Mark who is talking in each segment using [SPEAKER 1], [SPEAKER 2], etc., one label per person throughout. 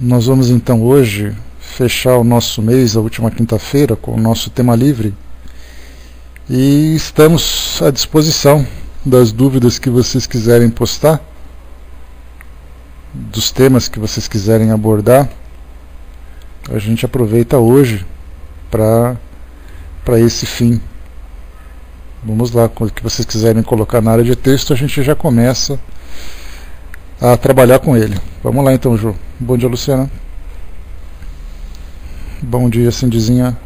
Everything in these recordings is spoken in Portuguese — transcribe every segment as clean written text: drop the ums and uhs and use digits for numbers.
[SPEAKER 1] Nós vamos então hoje fechar o nosso mês, a última quinta-feira, com o nosso tema livre. E estamos à disposição das dúvidas que vocês quiserem postar, dos temas que vocês quiserem abordar. A gente aproveita hoje para esse fim. Vamos lá, o que vocês quiserem colocar na área de texto, a gente já começa a trabalhar com ele. Vamos lá então, Ju. Bom dia, Luciana. Bom dia, Cindizinha.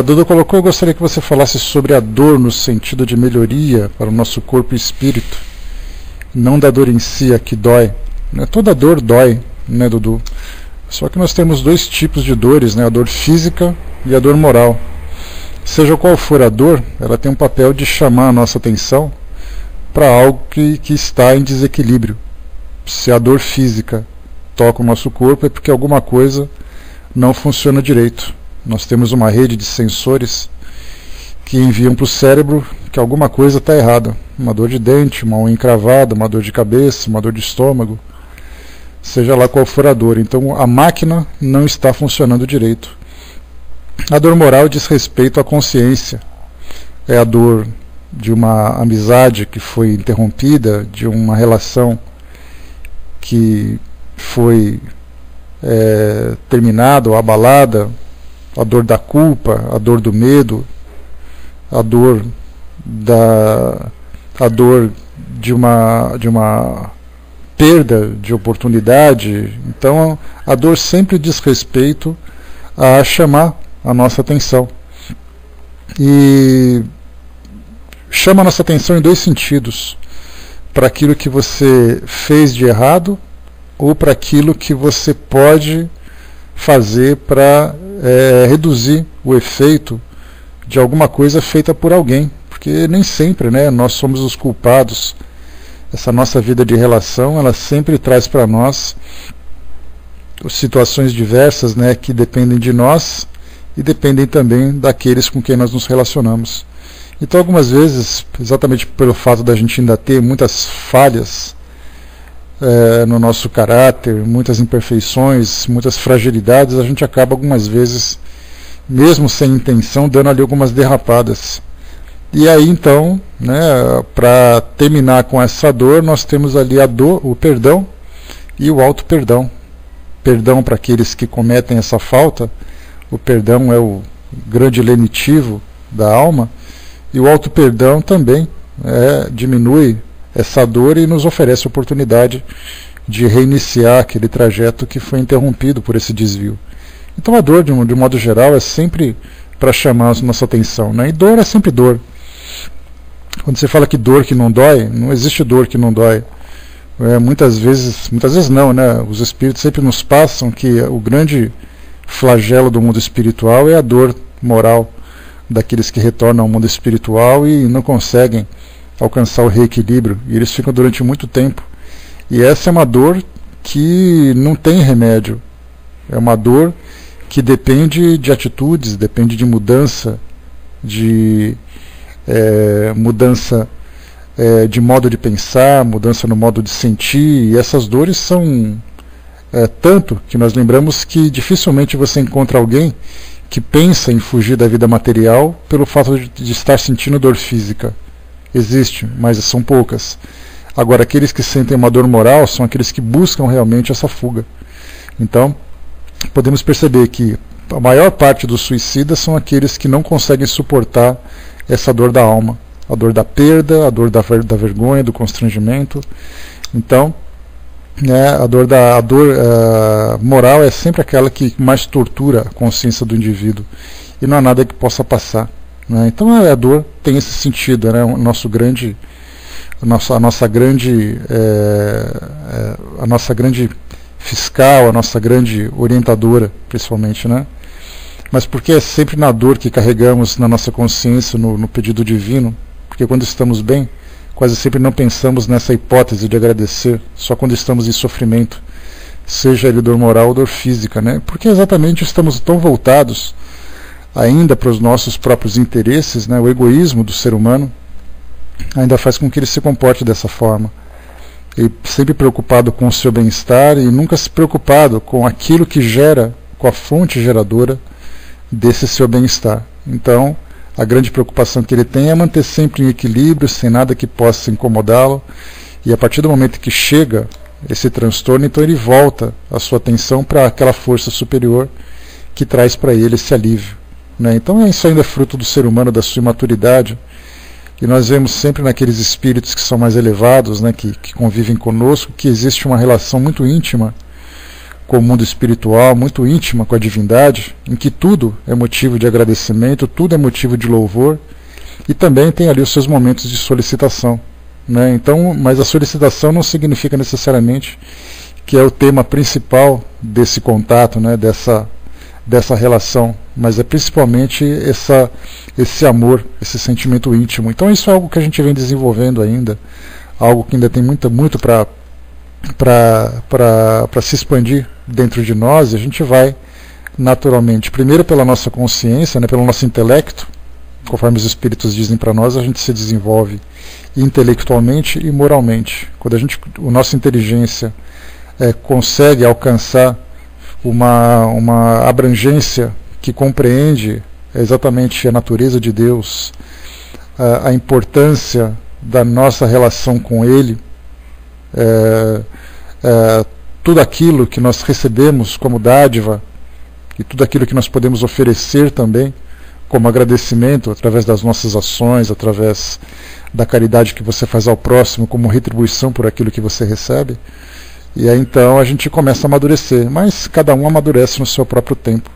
[SPEAKER 1] Dudu colocou: eu gostaria que você falasse sobre a dor no sentido de melhoria para o nosso corpo e espírito, não da dor em si, a que dói. Toda dor dói, né, Dudu? Só que nós temos dois tipos de dores, né, a dor física e a dor moral. Seja qual for a dor, ela tem um papel de chamar a nossa atenção para algo que está em desequilíbrio. Se a dor física toca o nosso corpo, é porque alguma coisa não funciona direito. Nós temos uma rede de sensores que enviam para o cérebro que alguma coisa está errada. Uma dor de dente, uma unha encravada, uma dor de cabeça, uma dor de estômago, seja lá qual for a dor. Então a máquina não está funcionando direito. A dor moral diz respeito à consciência. É a dor de uma amizade que foi interrompida, de uma relação que foi terminada ou abalada, a dor da culpa, a dor do medo, a dor de uma perda de oportunidade. Então a dor sempre diz respeito a chamar a nossa atenção. E chama a nossa atenção em dois sentidos: para aquilo que você fez de errado ou para aquilo que você pode fazer para reduzir o efeito de alguma coisa feita por alguém, porque nem sempre, né, nós somos os culpados. Essa nossa vida de relação, ela sempre traz para nós situações diversas, né, que dependem de nós e dependem também daqueles com quem nós nos relacionamos. Então, algumas vezes, exatamente pelo fato da gente ainda ter muitas falhas no nosso caráter, muitas imperfeições, muitas fragilidades, a gente acaba algumas vezes, mesmo sem intenção, dando ali algumas derrapadas. E aí então, né, para terminar com essa dor, nós temos ali a dor, o perdão e o auto-perdão. Perdão para aqueles que cometem essa falta. O perdão é o grande lenitivo da alma, e o auto-perdão também diminui essa dor e nos oferece a oportunidade de reiniciar aquele trajeto que foi interrompido por esse desvio. Então a dor, de um modo geral, é sempre para chamar a nossa atenção, né? E dor é sempre dor. Quando você fala que dor que não dói, não existe dor que não dói. Muitas vezes não, né? Os espíritos sempre nos passam que o grande flagelo do mundo espiritual é a dor moral daqueles que retornam ao mundo espiritual e não conseguem alcançar o reequilíbrio, e eles ficam durante muito tempo. E essa é uma dor que não tem remédio. É uma dor que depende de atitudes, depende de mudança, de de modo de pensar, mudança no modo de sentir. E essas dores são tanto que nós lembramos que dificilmente você encontra alguém que pensa em fugir da vida material pelo fato de estar sentindo dor física. Existe, mas são poucas. Agora, aqueles que sentem uma dor moral são aqueles que buscam realmente essa fuga. Então, podemos perceber que a maior parte dos suicidas são aqueles que não conseguem suportar essa dor da alma, a dor da perda, a dor da vergonha, do constrangimento. Então, a dor moral é sempre aquela que mais tortura a consciência do indivíduo, e não há nada que possa passar. Então a dor tem esse sentido, né? A nossa grande fiscal, a nossa grande orientadora, principalmente, né? Mas porque é sempre na dor que carregamos na nossa consciência, no pedido divino, porque quando estamos bem, quase sempre não pensamos nessa hipótese de agradecer, só quando estamos em sofrimento, seja ele dor moral ou dor física, né? Porque exatamente estamos tão voltados ainda para os nossos próprios interesses, né? O egoísmo do ser humano ainda faz com que ele se comporte dessa forma. e sempre preocupado com o seu bem-estar e nunca se preocupado com aquilo que gera, com a fonte geradora desse seu bem-estar. Então, a grande preocupação que ele tem é manter sempre em equilíbrio, sem nada que possa incomodá-lo, e a partir do momento que chega esse transtorno, então ele volta a sua atenção para aquela força superior que traz para ele esse alívio, né? Então isso ainda é fruto do ser humano, da sua imaturidade, e nós vemos sempre naqueles espíritos que são mais elevados, né, que convivem conosco, que existe uma relação muito íntima com o mundo espiritual, muito íntima com a divindade, em que tudo é motivo de agradecimento, tudo é motivo de louvor, e também tem ali os seus momentos de solicitação, né? Então, mas a solicitação não significa necessariamente que é o tema principal desse contato, né, dessa relação, mas é principalmente esse amor, esse sentimento íntimo. Então isso é algo que a gente vem desenvolvendo ainda, algo que ainda tem muito para se expandir dentro de nós, e a gente vai naturalmente, primeiro pela nossa consciência, né, pelo nosso intelecto, conforme os espíritos dizem para nós, a gente se desenvolve intelectualmente e moralmente. Quando a nossa inteligência consegue alcançar uma abrangência que compreende exatamente a natureza de Deus, a importância da nossa relação com Ele, tudo aquilo que nós recebemos como dádiva e tudo aquilo que nós podemos oferecer também como agradecimento através das nossas ações, através da caridade que você faz ao próximo como retribuição por aquilo que você recebe. E aí então a gente começa a amadurecer, mas cada um amadurece no seu próprio tempo.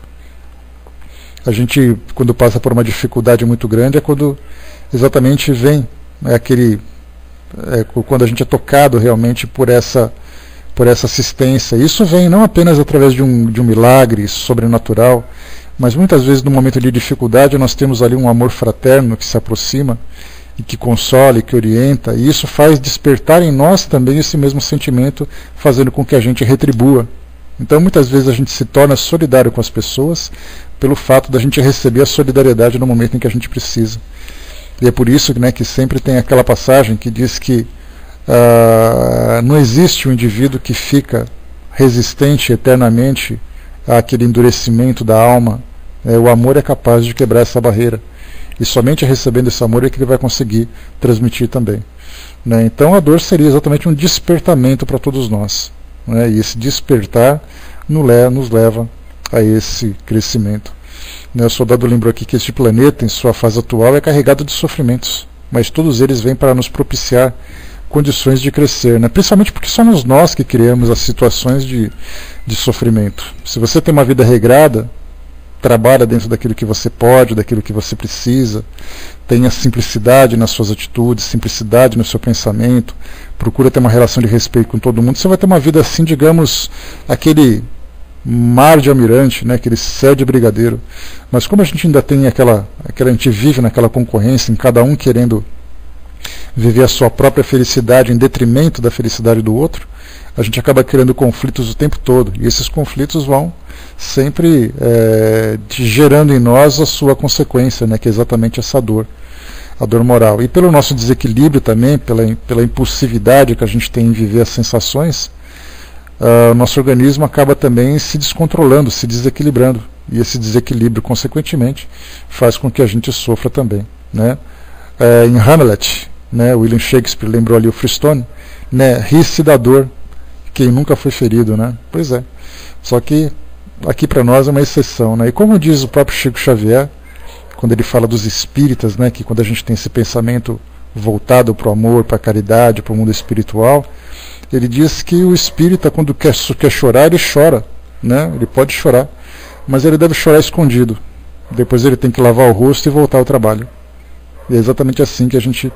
[SPEAKER 1] A gente, quando passa por uma dificuldade muito grande, é quando exatamente vem quando a gente é tocado realmente por essa assistência. Isso vem não apenas através de um milagre sobrenatural, mas muitas vezes no momento de dificuldade nós temos ali um amor fraterno que se aproxima e que consola e que orienta, e isso faz despertar em nós também esse mesmo sentimento, fazendo com que a gente retribua. Então muitas vezes a gente se torna solidário com as pessoas pelo fato da gente receber a solidariedade no momento em que a gente precisa. E é por isso, né, que sempre tem aquela passagem que diz que não existe um indivíduo que fica resistente eternamente àquele endurecimento da alma. O amor é capaz de quebrar essa barreira. E somente recebendo esse amor é que ele vai conseguir transmitir também, né? Então a dor seria exatamente um despertamento para todos nós, né? E esse despertar nos leva a esse crescimento, né? O soldado lembrou aqui que este planeta, em sua fase atual, é carregado de sofrimentos, mas todos eles vêm para nos propiciar condições de crescer, né? Principalmente porque somos nós que criamos as situações de sofrimento. Se você tem uma vida regrada, trabalha dentro daquilo que você pode, daquilo que você precisa, tenha simplicidade nas suas atitudes, simplicidade no seu pensamento, procura ter uma relação de respeito com todo mundo, você vai ter uma vida assim, digamos, aquele mar de almirante, né, aquele céu de brigadeiro. Mas como a gente ainda tem a gente vive naquela concorrência, em cada um querendo viver a sua própria felicidade em detrimento da felicidade do outro, a gente acaba criando conflitos o tempo todo, e esses conflitos vão sempre gerando em nós a sua consequência, né, que é exatamente essa dor, a dor moral. E pelo nosso desequilíbrio também, pela impulsividade que a gente tem em viver as sensações, o nosso organismo acaba também se descontrolando, se desequilibrando, e esse desequilíbrio, consequentemente, faz com que a gente sofra também, né? Em Hamlet, né, William Shakespeare lembrou ali o Freestone, né, ri-se da dor quem nunca foi ferido, né? Pois é. Só que aqui para nós é uma exceção, né? E como diz o próprio Chico Xavier, quando ele fala dos espíritas, né, que quando a gente tem esse pensamento voltado para o amor, para a caridade, para o mundo espiritual, ele diz que o espírita, quando quer chorar, ele chora, né? Ele pode chorar, mas ele deve chorar escondido. Depois ele tem que lavar o rosto e voltar ao trabalho. E é exatamente assim que a gente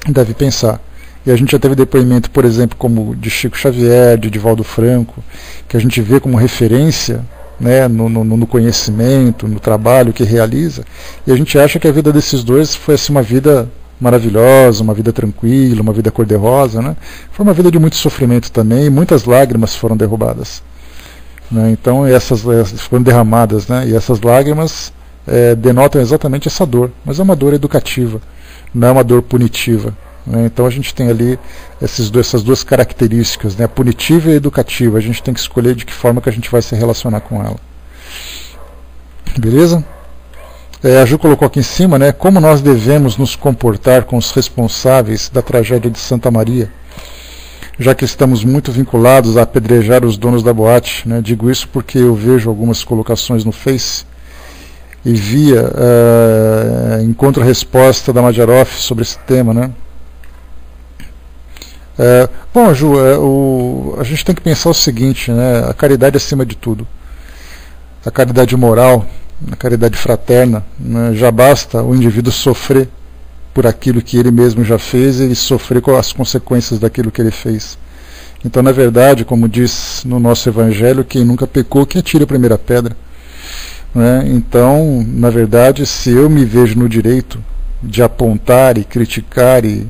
[SPEAKER 1] deve pensar. E a gente já teve depoimento, por exemplo, como de Chico Xavier, de Divaldo Franco, que a gente vê como referência, né, no conhecimento, no trabalho que realiza, e a gente acha que a vida desses dois foi assim, uma vida maravilhosa, uma vida tranquila, uma vida cor-de-rosa, né? Foi uma vida de muito sofrimento também, e muitas lágrimas foram derrubadas, né? Então essas foram derramadas, né? E essas lágrimas denotam exatamente essa dor, mas é uma dor educativa, não é uma dor punitiva. né? Então a gente tem ali essas duas características, né? A punitiva e a educativa. A gente tem que escolher de que forma que a gente vai se relacionar com ela. Beleza? A Ju colocou aqui em cima, né, como nós devemos nos comportar com os responsáveis da tragédia de Santa Maria, já que estamos muito vinculados a apedrejar os donos da boate, né? Digo isso porque eu vejo algumas colocações no Face e via encontro a resposta da Majaroff sobre esse tema, né? Bom, Ju, a gente tem que pensar o seguinte, né? A caridade acima de tudo, a caridade moral, a caridade fraterna, né? Já basta o indivíduo sofrer por aquilo que ele mesmo já fez e sofrer com as consequências daquilo que ele fez. Então, na verdade, como diz no nosso Evangelho, quem nunca pecou, que atire a primeira pedra, né? Então, na verdade, se eu me vejo no direito de apontar e criticar e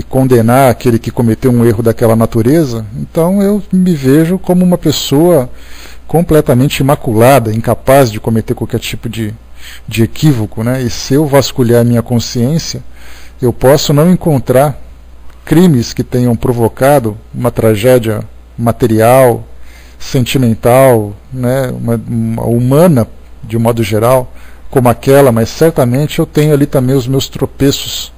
[SPEAKER 1] condenar aquele que cometeu um erro daquela natureza, então eu me vejo como uma pessoa completamente imaculada, incapaz de cometer qualquer tipo de equívoco, né? E se eu vasculhar a minha consciência, eu posso não encontrar crimes que tenham provocado uma tragédia material, sentimental, né? uma humana, de um modo geral, como aquela, mas certamente eu tenho ali também os meus tropeços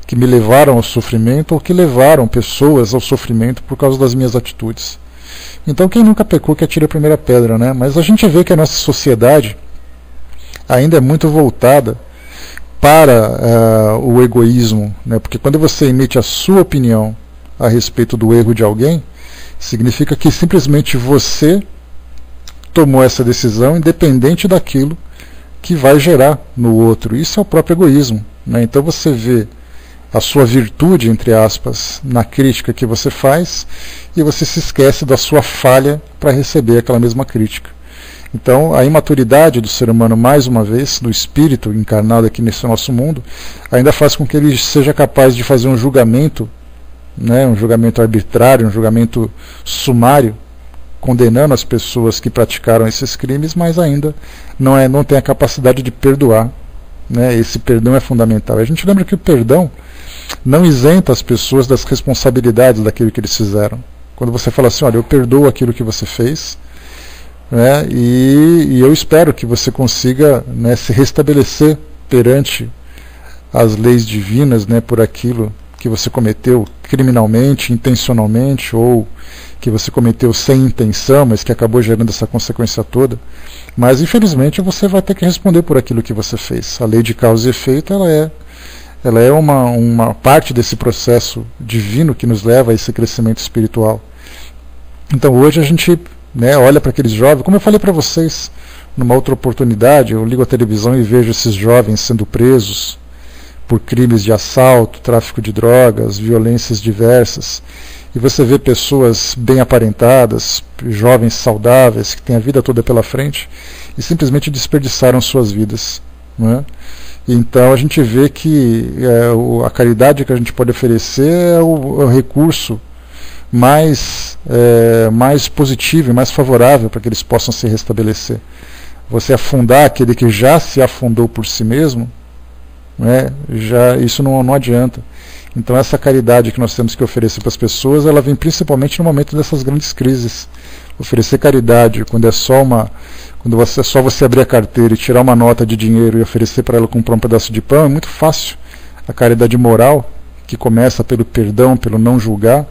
[SPEAKER 1] que me levaram ao sofrimento ou que levaram pessoas ao sofrimento por causa das minhas atitudes. Então quem nunca pecou que atire a primeira pedra, né? Mas a gente vê que a nossa sociedade ainda é muito voltada para o egoísmo, né? Porque quando você emite a sua opinião a respeito do erro de alguém, significa que simplesmente você tomou essa decisão independente daquilo que vai gerar no outro. Isso é o próprio egoísmo, né? Então você vê a sua virtude, entre aspas, na crítica que você faz, e você se esquece da sua falha para receber aquela mesma crítica. Então, a imaturidade do ser humano, mais uma vez, do espírito encarnado aqui nesse nosso mundo, ainda faz com que ele seja capaz de fazer um julgamento, né, um julgamento arbitrário, um julgamento sumário, condenando as pessoas que praticaram esses crimes, mas ainda não tem a capacidade de perdoar, né? Esse perdão é fundamental. A gente lembra que o perdão não isenta as pessoas das responsabilidades daquilo que eles fizeram. Quando você fala assim, olha, eu perdoo aquilo que você fez, né, e eu espero que você consiga, né, se restabelecer perante as leis divinas, né, por aquilo que você cometeu criminalmente, intencionalmente, ou que você cometeu sem intenção, mas que acabou gerando essa consequência toda. Mas infelizmente você vai ter que responder por aquilo que você fez. A lei de causa e efeito, ela é uma parte desse processo divino que nos leva a esse crescimento espiritual. Então hoje a gente, né, olha para aqueles jovens, como eu falei para vocês numa outra oportunidade, eu ligo a televisão e vejo esses jovens sendo presos por crimes de assalto, tráfico de drogas, violências diversas, e você vê pessoas bem aparentadas, jovens saudáveis, que têm a vida toda pela frente, e simplesmente desperdiçaram suas vidas, né? Então a gente vê que a caridade que a gente pode oferecer é o recurso mais positivo e mais favorável para que eles possam se restabelecer. Você afundar aquele que já se afundou por si mesmo, né, isso não adianta. Então essa caridade que nós temos que oferecer para as pessoas, ela vem principalmente no momento dessas grandes crises. Oferecer caridade quando é só você abrir a carteira e tirar uma nota de dinheiro e oferecer para ela comprar um pedaço de pão é muito fácil. A caridade moral, que começa pelo perdão, pelo não julgar,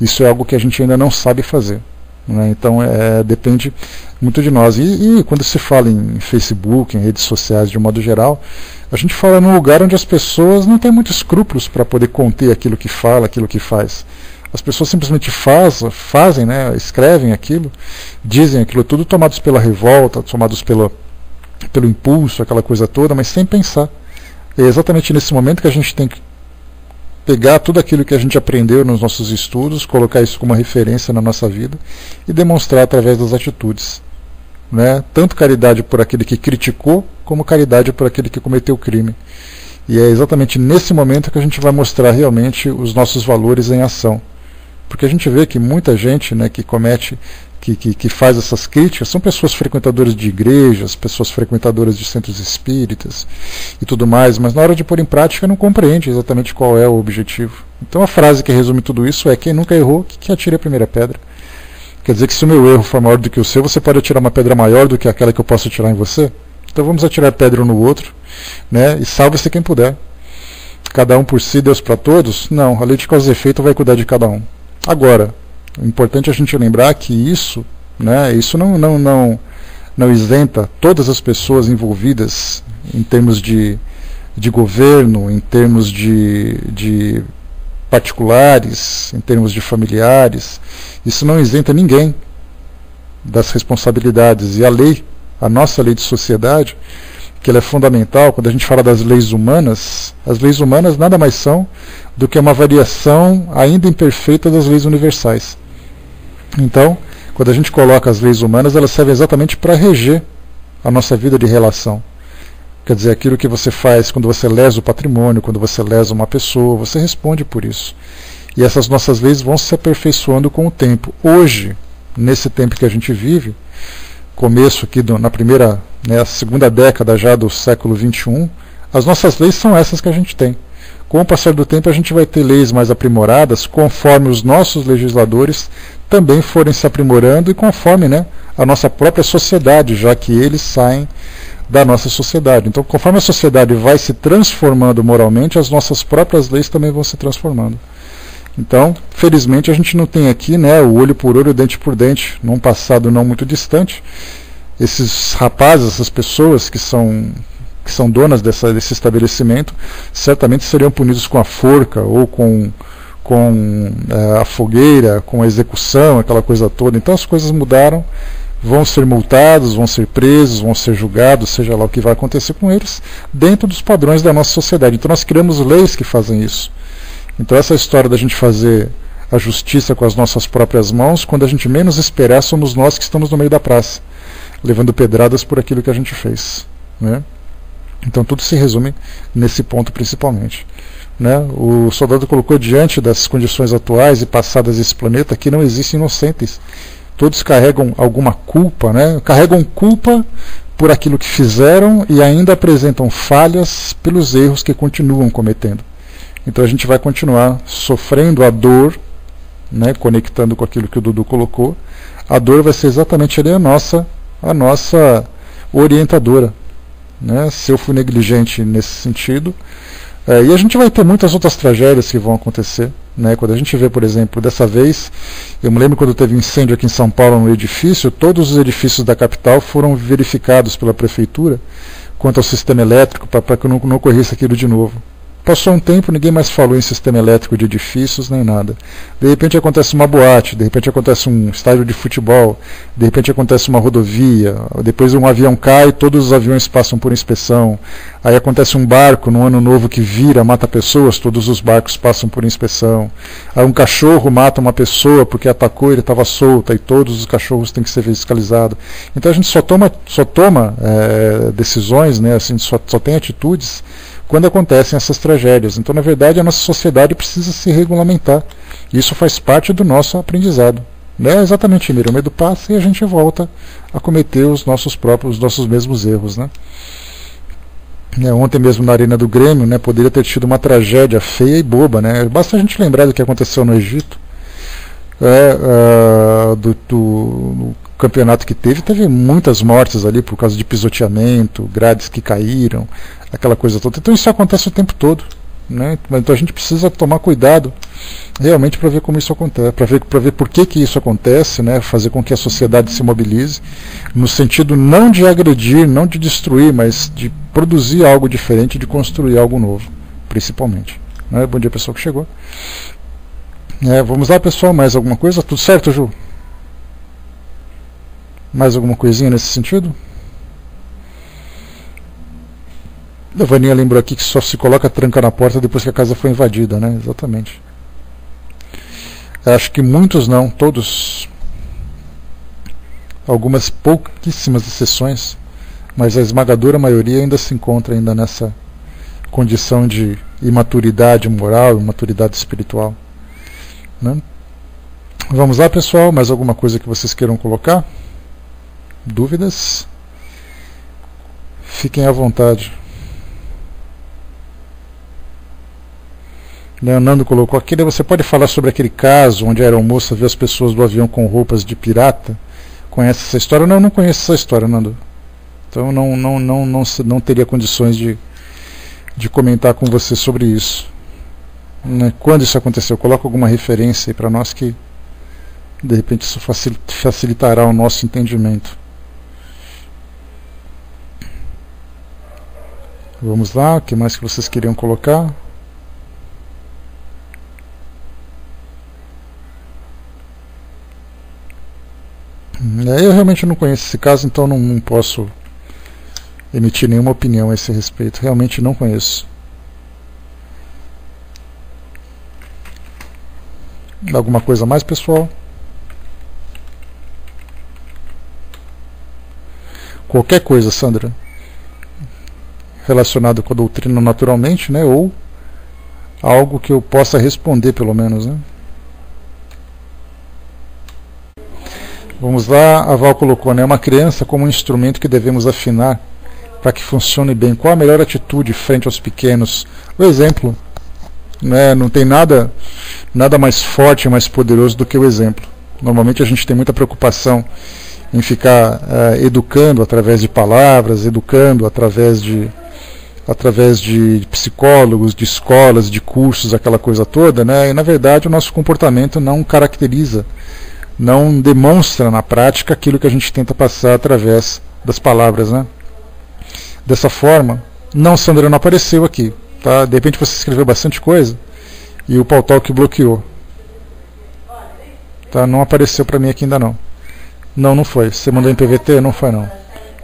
[SPEAKER 1] isso é algo que a gente ainda não sabe fazer, né? Então depende muito de nós. E quando se fala em Facebook, em redes sociais de um modo geral, a gente fala num lugar onde as pessoas não têm muitos escrúpulos para poder conter aquilo que fala, aquilo que faz. As pessoas simplesmente fazem, né, escrevem aquilo, dizem aquilo tudo, tomados pela revolta, tomados pelo impulso, aquela coisa toda, mas sem pensar. É exatamente nesse momento que a gente tem que pegar tudo aquilo que a gente aprendeu nos nossos estudos, colocar isso como uma referência na nossa vida e demonstrar através das atitudes, né? Tanto caridade por aquele que criticou, como caridade por aquele que cometeu o crime. E é exatamente nesse momento que a gente vai mostrar realmente os nossos valores em ação. Porque a gente vê que muita gente, né, que comete que faz essas críticas são pessoas frequentadoras de igrejas, pessoas frequentadoras de centros espíritas e tudo mais, mas na hora de pôr em prática não compreende exatamente qual é o objetivo. Então a frase que resume tudo isso é: quem nunca errou, que atire a primeira pedra. Quer dizer que se o meu erro for maior do que o seu, você pode atirar uma pedra maior do que aquela que eu posso atirar em você? Então vamos atirar pedra um no outro, né? E salve-se quem puder. Cada um por si, Deus para todos? Não, a lei de causa e efeito vai cuidar de cada um. Agora, é importante a gente lembrar que isso, né, isso não isenta todas as pessoas envolvidas em termos de governo, em termos de particulares, em termos de familiares. Isso não isenta ninguém das responsabilidades. E a lei, a nossa lei de sociedade, que ela é fundamental, quando a gente fala das leis humanas, as leis humanas nada mais são do que uma variação ainda imperfeita das leis universais. Então, quando a gente coloca as leis humanas, elas servem exatamente para reger a nossa vida de relação. Quer dizer, aquilo que você faz quando você lesa o patrimônio, quando você lesa uma pessoa, você responde por isso. E essas nossas leis vão se aperfeiçoando com o tempo. Hoje, nesse tempo que a gente vive, começo aqui na primeira, né, segunda década já do século XXI, as nossas leis são essas que a gente tem. Com o passar do tempo a gente vai ter leis mais aprimoradas conforme os nossos legisladores também forem se aprimorando e conforme, né, a nossa própria sociedade, já que eles saem da nossa sociedade. Então, conforme a sociedade vai se transformando moralmente, as nossas próprias leis também vão se transformando. Então, felizmente, a gente não tem aqui, né, o olho por olho, dente por dente, num passado não muito distante. Esses rapazes, essas pessoas que são donas desse estabelecimento, certamente seriam punidos com a forca ou com a fogueira, com a execução, aquela coisa toda. Então as coisas mudaram, vão ser multados, vão ser presos, vão ser julgados, seja lá o que vai acontecer com eles, dentro dos padrões da nossa sociedade. Então nós criamos leis que fazem isso. Então essa história da gente fazer a justiça com as nossas próprias mãos, quando a gente menos esperar, somos nós que estamos no meio da praça, levando pedradas por aquilo que a gente fez, né? Então tudo se resume nesse ponto principalmente, né? O soldado colocou diante das condições atuais e passadas desse planeta que não existem inocentes. Todos carregam alguma culpa, né? Carregam culpa por aquilo que fizeram e ainda apresentam falhas pelos erros que continuam cometendo. Então a gente vai continuar sofrendo a dor, né? Conectando com aquilo que o Dudu colocou. A dor vai ser exatamente ali a nossa orientadora, né? Se eu fui negligente nesse sentido, e a gente vai ter muitas outras tragédias que vão acontecer, né? Quando a gente vê, por exemplo, dessa vez, eu me lembro quando teve incêndio aqui em São Paulo no edifício, todos os edifícios da capital foram verificados pela prefeitura quanto ao sistema elétrico para que não ocorresse aquilo de novo. Passou um tempo, ninguém mais falou em sistema elétrico de edifícios, nem nada. De repente acontece uma boate, de repente acontece um estádio de futebol, de repente acontece uma rodovia, depois um avião cai, todos os aviões passam por inspeção. Aí acontece um barco no ano novo que vira, mata pessoas, todos os barcos passam por inspeção. Aí um cachorro mata uma pessoa porque atacou, ele estava solto, e todos os cachorros têm que ser fiscalizados. Então a gente só toma decisões, né, assim, só tem atitudes quando acontecem essas tragédias. Então, na verdade, a nossa sociedade precisa se regulamentar. Isso faz parte do nosso aprendizado. Né? Exatamente, Mira, o medo passa e a gente volta a cometer os nossos mesmos erros. Né? Ontem mesmo na Arena do Grêmio, né, poderia ter tido uma tragédia feia e boba. Né? Basta a gente lembrar do que aconteceu no Egito, do campeonato que teve muitas mortes ali por causa de pisoteamento, grades que caíram, aquela coisa toda. Então isso acontece o tempo todo, né? Então a gente precisa tomar cuidado realmente para ver como isso acontece, para ver por que isso acontece, né? Fazer com que a sociedade se mobilize no sentido não de agredir, não de destruir, mas de produzir algo diferente, de construir algo novo, principalmente. Né? Bom dia, pessoal que chegou. Vamos lá, pessoal, mais alguma coisa? Tudo certo, Ju? Mais alguma coisinha nesse sentido? A Vaninha lembrou aqui que só se coloca tranca na porta depois que a casa foi invadida, né? Exatamente. Acho que muitos não, todos. Algumas pouquíssimas exceções, mas a esmagadora maioria ainda se encontra ainda nessa condição de imaturidade moral, imaturidade espiritual. Né? Vamos lá, pessoal, mais alguma coisa que vocês queiram colocar? Dúvidas? Fiquem à vontade. Leonardo colocou aqui, você pode falar sobre aquele caso onde a aeromoça viu as pessoas do avião com roupas de pirata? Conhece essa história? Não, eu não conheço essa história, Nando. Então não teria condições de comentar com você sobre isso. Quando isso aconteceu? Coloca alguma referência aí para nós que de repente isso facilitará o nosso entendimento. Vamos lá, o que mais que vocês queriam colocar? Eu realmente não conheço esse caso, então não posso emitir nenhuma opinião a esse respeito. Realmente não conheço. Alguma coisa mais, pessoal? Qualquer coisa, Sandra, relacionado com a doutrina naturalmente, né? Ou algo que eu possa responder, pelo menos, né? Vamos lá, a Val colocou, né? Uma criança como um instrumento que devemos afinar para que funcione bem. Qual a melhor atitude frente aos pequenos? O exemplo, né? Não tem nada mais forte e mais poderoso do que o exemplo. Normalmente a gente tem muita preocupação em ficar educando através de palavras, educando através de psicólogos, de escolas, de cursos, aquela coisa toda, né? E na verdade o nosso comportamento não caracteriza, não demonstra na prática aquilo que a gente tenta passar através das palavras, né? Dessa forma, não, Sandra, não apareceu aqui, tá? De repente você escreveu bastante coisa e o Pautalk bloqueou, tá? Não apareceu para mim aqui ainda não. Não foi. Você mandou em PVT? Não foi não,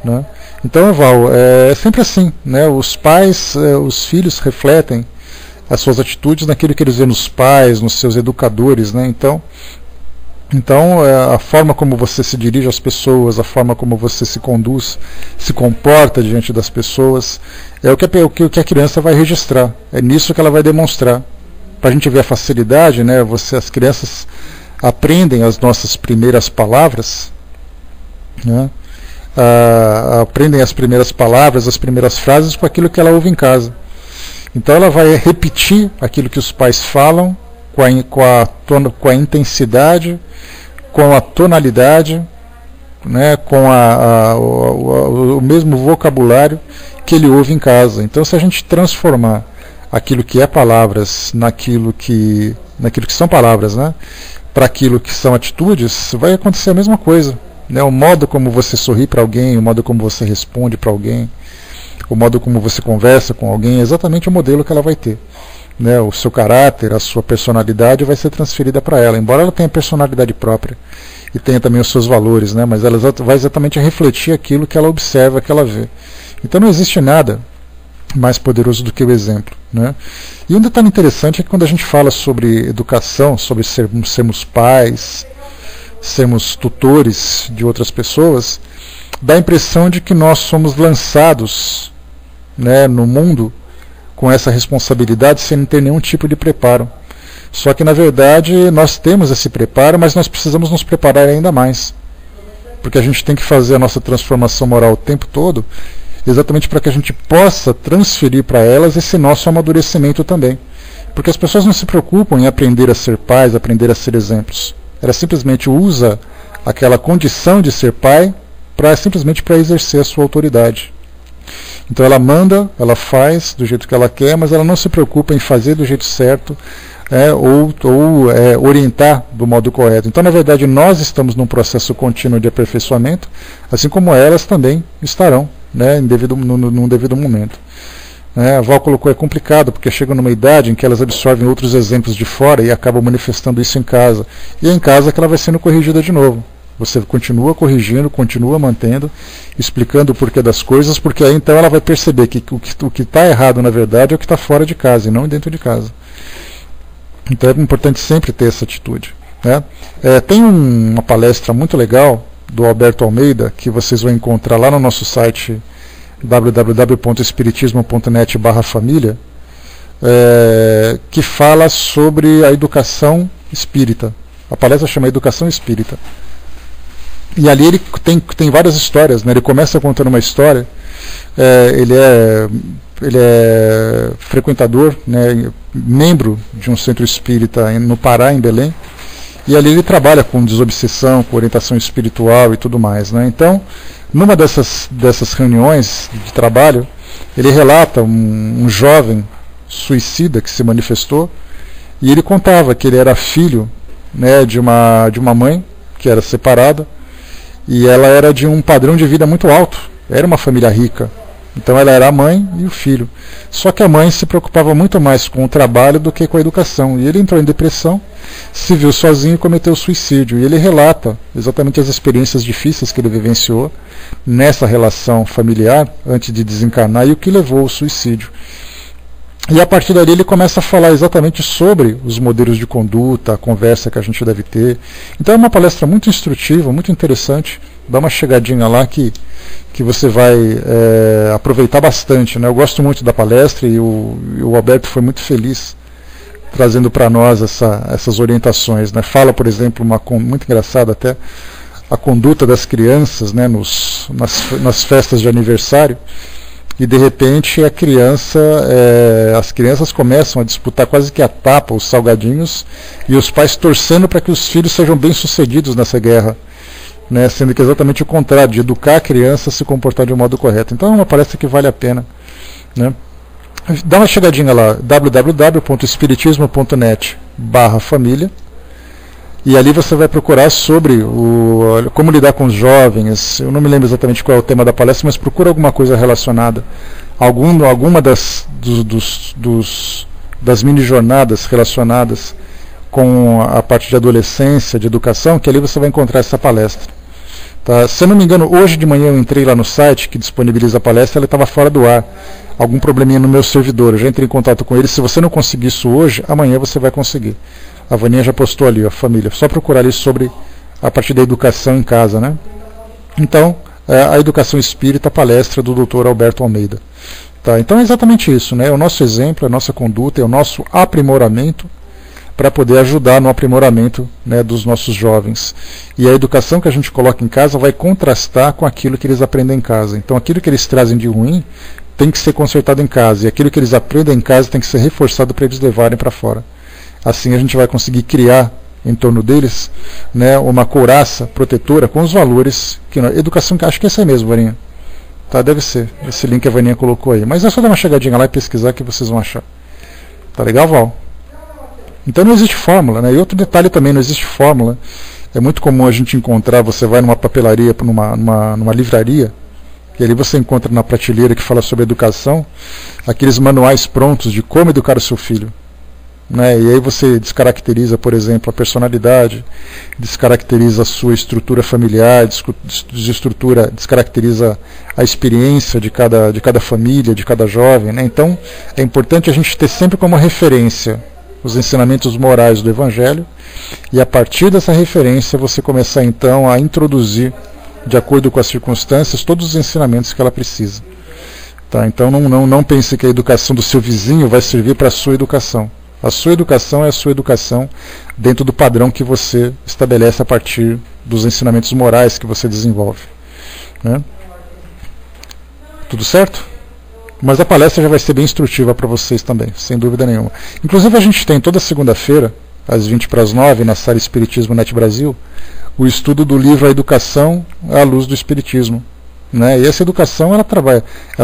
[SPEAKER 1] né? Então, Val, é sempre assim, né? Os pais, os filhos refletem as suas atitudes naquilo que eles veem nos pais, nos seus educadores, né? Então, a forma como você se dirige às pessoas, a forma como você se conduz, se comporta diante das pessoas, é o que a criança vai registrar. É nisso que ela vai demonstrar. Para a gente ver a facilidade, né? As crianças aprendem as nossas primeiras palavras, né? Aprendem as primeiras palavras, as primeiras frases com aquilo que ela ouve em casa. Então ela vai repetir aquilo que os pais falam com a intensidade, com a tonalidade, né, com o mesmo vocabulário que ele ouve em casa. Então, se a gente transformar aquilo que é palavras naquilo que são palavras, né, para aquilo que são atitudes, vai acontecer a mesma coisa, né? O modo como você sorri para alguém, o modo como você responde para alguém, o modo como você conversa com alguém, é exatamente o modelo que ela vai ter. Né, o seu caráter, a sua personalidade vai ser transferida para ela, embora ela tenha personalidade própria e tenha também os seus valores, né, mas ela vai exatamente refletir aquilo que ela observa, que ela vê. Então não existe nada mais poderoso do que o exemplo, né? E um detalhe interessante é que quando a gente fala sobre educação, sobre sermos pais, sermos tutores de outras pessoas, dá a impressão de que nós somos lançados, né, no mundo com essa responsabilidade sem ter nenhum tipo de preparo. Só que na verdade nós temos esse preparo, mas nós precisamos nos preparar ainda mais, porque a gente tem que fazer a nossa transformação moral o tempo todo, exatamente para que a gente possa transferir para elas esse nosso amadurecimento também. Porque as pessoas não se preocupam em aprender a ser pais, aprender a ser exemplos. Ela simplesmente usa aquela condição de ser pai simplesmente para exercer a sua autoridade. Então ela manda, ela faz do jeito que ela quer, mas ela não se preocupa em fazer do jeito certo, ou orientar do modo correto. Então, na verdade, nós estamos num processo contínuo de aperfeiçoamento, assim como elas também estarão, né, num devido momento. A Val colocou, é complicado, porque chega numa idade em que elas absorvem outros exemplos de fora e acabam manifestando isso em casa. E é em casa que ela vai sendo corrigida de novo. Você continua corrigindo, continua mantendo, explicando o porquê das coisas, porque aí então ela vai perceber que o que está errado na verdade é o que está fora de casa e não dentro de casa. Então é importante sempre ter essa atitude, né? Tem uma palestra muito legal do Alberto Almeida, que vocês vão encontrar lá no nosso site www.espiritismo.net/família, que fala sobre a educação espírita. A palestra chama Educação Espírita. E ali ele tem várias histórias, né? Ele começa contando uma história. Ele é frequentador, né, membro de um centro espírita no Pará, em Belém. E ali ele trabalha com desobsessão, com orientação espiritual e tudo mais, né? Então, numa dessas reuniões de trabalho, ele relata um jovem suicida que se manifestou, e ele contava que ele era filho, né, de uma mãe que era separada, e ela era de um padrão de vida muito alto, era uma família rica. Então ela era a mãe e o filho. Só que a mãe se preocupava muito mais com o trabalho do que com a educação. E ele entrou em depressão, se viu sozinho e cometeu suicídio. E ele relata exatamente as experiências difíceis que ele vivenciou nessa relação familiar antes de desencarnar e o que levou ao suicídio. E a partir dali ele começa a falar exatamente sobre os modelos de conduta, a conversa que a gente deve ter. Então é uma palestra muito instrutiva, muito interessante. Dá uma chegadinha lá que você vai aproveitar bastante, né? Eu gosto muito da palestra e o Alberto foi muito feliz trazendo para nós essas orientações, né? Fala, por exemplo, muito engraçada até, a conduta das crianças, né? nas festas de aniversário. E de repente as crianças começam a disputar quase que a tapa os salgadinhos, e os pais torcendo para que os filhos sejam bem-sucedidos nessa guerra, né? Sendo que é exatamente o contrário, de educar a criança a se comportar de um modo correto. Então é uma palestra que vale a pena, né? Dá uma chegadinha lá, www.espiritismo.net/família, e ali você vai procurar sobre como lidar com os jovens. Eu não me lembro exatamente qual é o tema da palestra, mas procura alguma coisa relacionada, alguma das mini-jornadas relacionadas com a parte de adolescência, de educação, que ali você vai encontrar essa palestra. Tá? Se eu não me engano, hoje de manhã eu entrei lá no site que disponibiliza a palestra, ela estava fora do ar. Algum probleminha no meu servidor, eu já entrei em contato com ele. Se você não conseguir isso hoje, amanhã você vai conseguir. A Vaninha já postou ali, ó, família. Só procurar ali sobre a parte da educação em casa, né? Então, a educação espírita, a palestra do Dr. Alberto Almeida. Tá? Então é exatamente isso, né? É o nosso exemplo, é a nossa conduta, é o nosso aprimoramento para poder ajudar no aprimoramento, né, dos nossos jovens. E a educação que a gente coloca em casa vai contrastar com aquilo que eles aprendem em casa. Então aquilo que eles trazem de ruim tem que ser consertado em casa, e aquilo que eles aprendem em casa tem que ser reforçado para eles levarem para fora. Assim a gente vai conseguir criar em torno deles, né, uma couraça protetora com os valores que educação, acho que é essa aí mesmo, Vaninha. Tá, deve ser. Esse link a Vaninha colocou aí. Mas é só dar uma chegadinha lá e pesquisar que vocês vão achar. Tá legal, Val? Então não existe fórmula, né? E outro detalhe também, não existe fórmula. É muito comum a gente encontrar, você vai numa papelaria, numa livraria, e ali você encontra na prateleira que fala sobre educação, aqueles manuais prontos de como educar o seu filho. Né? E aí você descaracteriza, por exemplo, a personalidade, descaracteriza a sua estrutura familiar, descaracteriza a experiência de cada família, de cada jovem. Né? Então é importante a gente ter sempre como referência os ensinamentos morais do Evangelho, e a partir dessa referência você começar então a introduzir, de acordo com as circunstâncias, todos os ensinamentos que ela precisa. Tá? Então não pense que a educação do seu vizinho vai servir para a sua educação. A sua educação é a sua educação dentro do padrão que você estabelece a partir dos ensinamentos morais que você desenvolve. Né? Tudo certo? Mas a palestra já vai ser bem instrutiva para vocês também, sem dúvida nenhuma. Inclusive a gente tem toda segunda-feira, às 20:09, na sala Espiritismo Net Brasil, o estudo do livro A Educação à Luz do Espiritismo. Né? E essa educação ela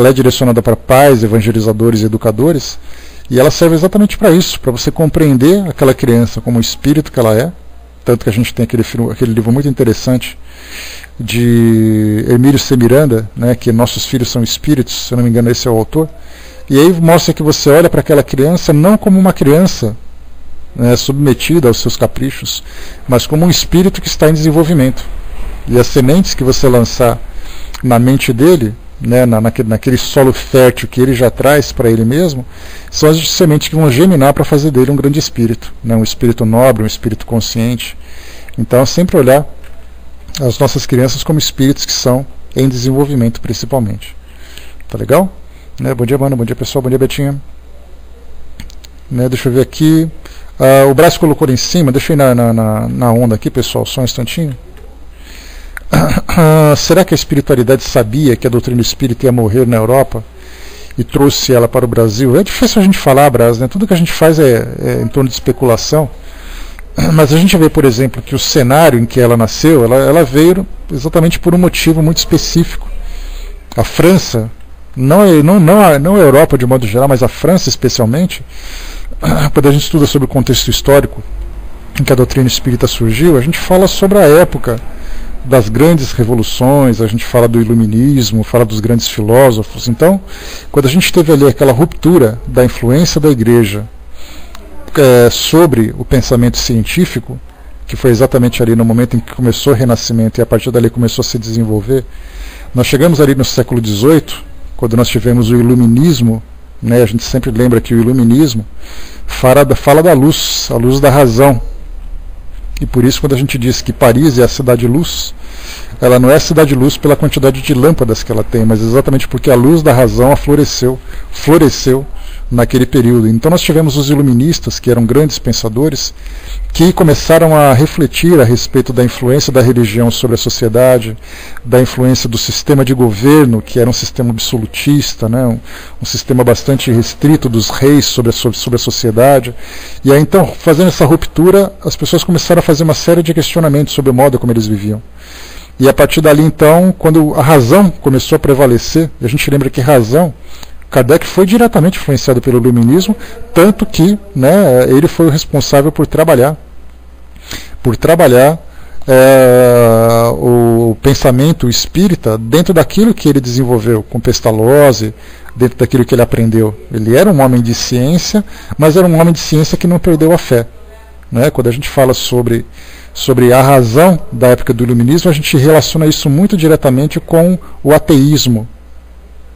[SPEAKER 1] é direcionada para pais, evangelizadores e educadores, e ela serve exatamente para isso, para você compreender aquela criança como o espírito que ela é. Tanto que a gente tem aquele livro muito interessante de Hermílio C. Miranda, né, que Nossos Filhos São Espíritos, se eu não me engano esse é o autor. E aí mostra que você olha para aquela criança não como uma criança, né, submetida aos seus caprichos, mas como um espírito que está em desenvolvimento. E as sementes que você lançar na mente dele, né, naquele solo fértil que ele já traz para ele mesmo, são as sementes que vão germinar para fazer dele um grande espírito, né, um espírito nobre, um espírito consciente. Então sempre olhar as nossas crianças como espíritos que são em desenvolvimento principalmente. Tá legal? Né? Bom dia, mano, bom dia pessoal, bom dia, Betinha. né? Deixa eu ver aqui. O Brás colocou ali em cima, deixa eu ir na onda aqui, pessoal, só um instantinho. Será que a espiritualidade sabia que a doutrina espírita ia morrer na Europa e trouxe ela para o Brasil? É difícil a gente falar, Brás, né? Tudo que a gente faz é em torno de especulação. Mas a gente vê, por exemplo, que o cenário em que ela nasceu, ela veio exatamente por um motivo muito específico. A França, não a Europa de modo geral, mas a França especialmente, quando a gente estuda sobre o contexto histórico em que a doutrina espírita surgiu, a gente fala sobre a época das grandes revoluções, a gente fala do iluminismo, fala dos grandes filósofos. Então, quando a gente teve ali aquela ruptura da influência da igreja sobre o pensamento científico, que foi exatamente ali no momento em que começou o Renascimento e a partir dali começou a se desenvolver, nós chegamos ali no século XVIII, quando nós tivemos o iluminismo, né? A gente sempre lembra que o iluminismo fala da luz, a luz da razão. E por isso, quando a gente diz que Paris é a cidade-luz, ela não é a cidade-luz pela quantidade de lâmpadas que ela tem, mas exatamente porque a luz da razão floresceu naquele período. Então nós tivemos os iluministas, que eram grandes pensadores, que começaram a refletir a respeito da influência da religião sobre a sociedade, da influência do sistema de governo, que era um sistema absolutista, né? um sistema bastante restrito dos reis sobre a sociedade. E aí então, fazendo essa ruptura, as pessoas começaram a fazer uma série de questionamentos sobre o modo como eles viviam. E a partir dali então, quando a razão começou a prevalecer, e a gente lembra que razão, Kardec foi diretamente influenciado pelo iluminismo, tanto que, né, ele foi o responsável por trabalhar o pensamento espírita dentro daquilo que ele desenvolveu, com Pestalozzi, dentro daquilo que ele aprendeu. Ele era um homem de ciência, mas era um homem de ciência que não perdeu a fé. Né? Quando a gente fala sobre a razão da época do iluminismo, a gente relaciona isso muito diretamente com o ateísmo.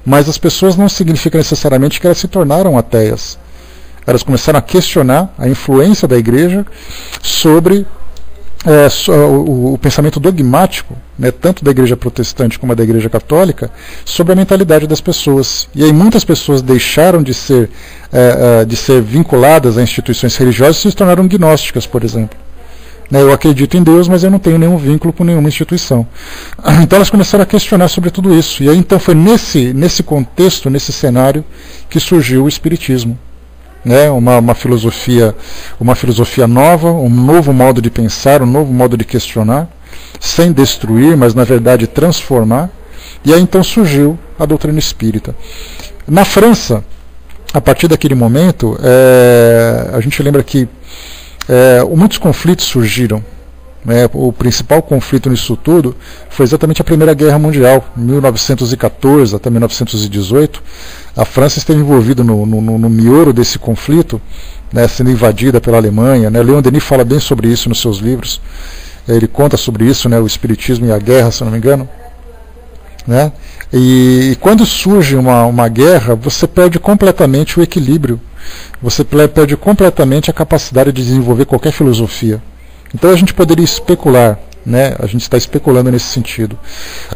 [SPEAKER 1] Mas as pessoas não significa necessariamente que elas se tornaram ateias. Elas começaram a questionar a influência da igreja sobre o pensamento dogmático, né, tanto da igreja protestante como da igreja católica, sobre a mentalidade das pessoas. E aí muitas pessoas deixaram de ser vinculadas a instituições religiosas e se tornaram gnósticas, por exemplo. Eu acredito em Deus, mas eu não tenho nenhum vínculo com nenhuma instituição. Então elas começaram a questionar sobre tudo isso. E aí então foi nesse contexto, nesse cenário, que surgiu o Espiritismo. Uma filosofia nova, um novo modo de pensar, um novo modo de questionar, sem destruir, mas na verdade transformar. E aí então surgiu a doutrina espírita. Na França, a partir daquele momento, a gente lembra que muitos conflitos surgiram. O principal conflito nisso tudo foi exatamente a Primeira Guerra Mundial, 1914 até 1918. A França esteve envolvida no miolo desse conflito, sendo invadida pela Alemanha. Leon Denis fala bem sobre isso nos seus livros. Ele conta sobre isso, o Espiritismo e a Guerra, se não me engano. E quando surge uma guerra, você perde completamente o equilíbrio. Você perde completamente a capacidade de desenvolver qualquer filosofia. Então a gente poderia especular, a gente está especulando nesse sentido.